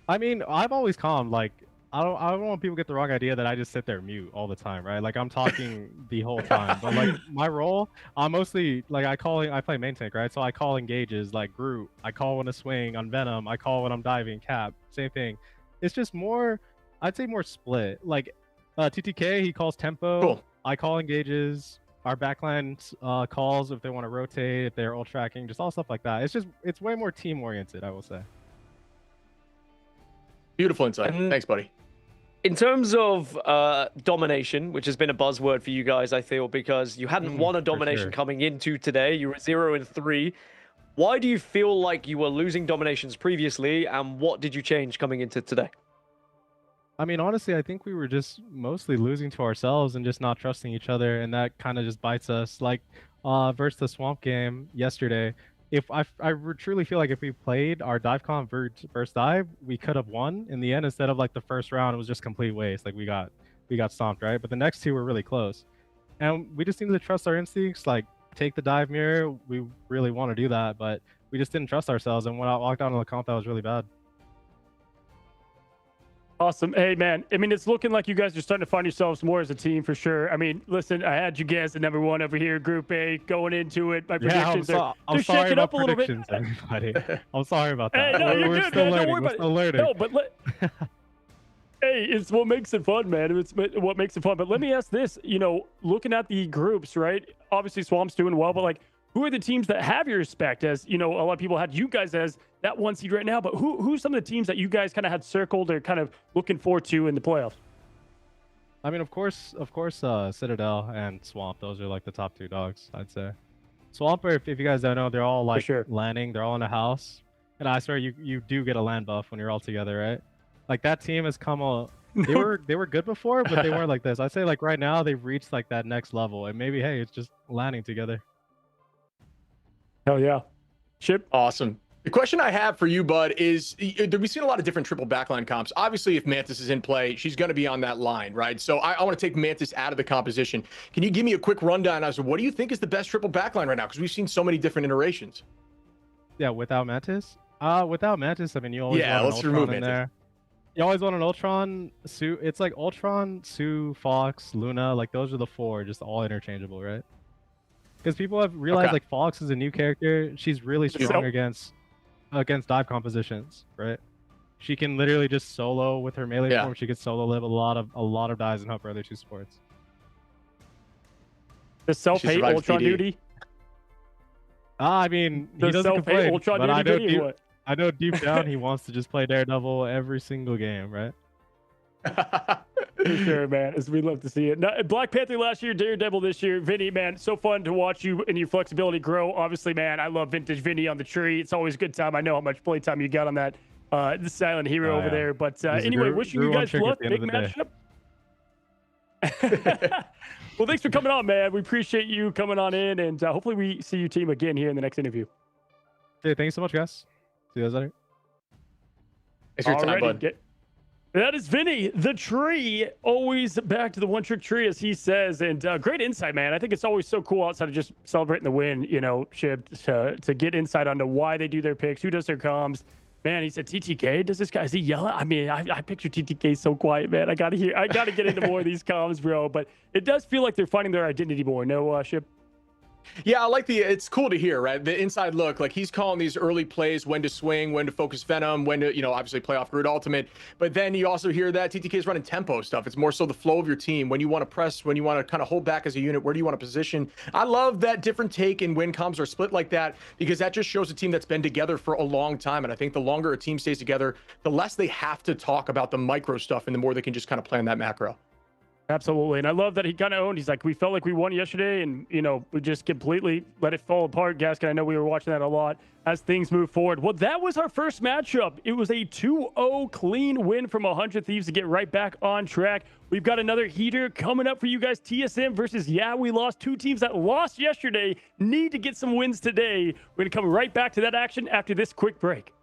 I mean, I've always calmed. Like, I don't want people to get the wrong idea that I just sit there mute all the time, right? Like I'm talking the whole time. But like my role, I'm mostly like I play main tank, right? So I call engages like Groot. I call when to swing on Venom. I call when I'm diving Cap. Same thing. It's just more, I'd say more split. Like TTK, he calls tempo. Cool. I call engages. Our backline calls if they want to rotate, if they're ult tracking, just all stuff like that. It's way more team oriented, I will say. Beautiful insight. And Thanks, buddy. in terms of domination, which has been a buzzword for you guys, I feel, because you hadn't won a domination sure. coming into today. You were 0-3. Why do you feel like you were losing dominations previously, and what did you change coming into today? I mean, honestly, I think we were just mostly losing to ourselves and just not trusting each other, and that kind of just bites us. Like, versus the Swamp game yesterday, if I truly feel like if we played our dive comp versus dive, we could have won in the end instead of like the first round. It was just complete waste. Like we got stomped, right? But the next two were really close, and we just needed to trust our instincts. Like take the dive mirror. We really want to do that, but we just didn't trust ourselves. And when I walked out on the comp, that was really bad. Awesome. Hey, man. I mean, it's looking like you guys are starting to find yourselves more as a team for sure. I mean, listen, I had you guys at number 1 over here, Group A, going into it. My predictions I'm they're sorry shaking about up a little bit. everybody. I'm sorry about that. Hey, no, you're we're good, still man. Don't learning. worry We're about still it. learning. No, but hey, it's what makes it fun, man. It's what makes it fun. But let me ask this, looking at the groups, right? Obviously, Swamp's doing well, but like, who are the teams that have your respect? As a lot of people had you guys as that 1 seed right now, but who's some of the teams that you guys kind of had circled or kind of looking forward to in the playoffs? I mean, of course, Citadel and Swamp. Those are like the top 2 dogs, I'd say. Swamp, if you guys don't know, they're all like landing. They're all in a house, and I swear you do get a land buff when you're all together, right? Like that team has come they were good before, but they weren't like this. I'd say like right now they've reached like that next level, and maybe hey, it's just landing together. Hell yeah. Chip? Awesome. The question I have for you, bud, is we've seen a lot of different triple backline comps. Obviously, if Mantis is in play, she's going to be on that line, right? So I want to take Mantis out of the composition. Can you give me a quick rundown as to what do you think is the best triple backline right now? Because we've seen so many different iterations. Yeah, without Mantis? Without Mantis, I mean, you always want an let's Ultron remove in Mantis. there. You always want an Ultron, Sue. It's like Ultron, Sue, Fox, Luna. Like those are the 4, just all interchangeable, right? Because people have realized like Fox is a new character. She's really strong against dive compositions, right? She can literally just solo with her melee form. She could solo live a lot of dives and help her other 2 supports. The self-hate Ultron duty? I mean, he doesn't complain, Ultron but duty I know deep down he wants to just play Daredevil every single game, right? For sure, man. As we love to see it. Now, Black Panther last year, Daredevil this year. Vinny, man, so fun to watch you and your flexibility grow. Obviously, man, I love vintage Vinny on the tree. It's always a good time. I know how much play time you got on that the silent hero over there. But anyway, wishing you guys luck. Big matchup. Well, thanks for coming on, man. We appreciate you coming on in, and hopefully we see you team again here in the next interview. Hey, thanks so much, guys. See you guys later. Thanks for your time, bud. That is Vinny, the tree, always back to the one-trick tree, as he says. And great insight, man. I think it's always so cool outside of just celebrating the win, Shib, to get insight onto why they do their picks, who does their comms. Man, he said TTK. Does this guy? Is he yelling? I mean, I picture TTK so quiet, man. I gotta get into more of these comms, bro. But it does feel like they're finding their identity more. No, Shib? Yeah, I like it's cool to hear, right? The inside look, like he's calling these early plays, when to swing, when to focus Venom, when to, obviously play off Groot Ultimate. But then you also hear that TTK is running tempo stuff. It's more so the flow of your team. When you want to press, when you want to kind of hold back as a unit, where do you want to position? I love that different take and when comms are split like that, because that just shows a team that's been together for a long time. And I think the longer a team stays together, the less they have to talk about the micro stuff and the more they can just kind of play on that macro. Absolutely. And I love that he kind of owned. He's like, we felt like we won yesterday and, we just completely let it fall apart. Gaskin, I know we were watching that a lot as things move forward. Well, that was our first matchup. It was a 2-0 clean win from 100 Thieves to get right back on track. We've got another heater coming up for you guys. TSM versus we lost. 2 teams that lost yesterday need to get some wins today. We're going to come right back to that action after this quick break.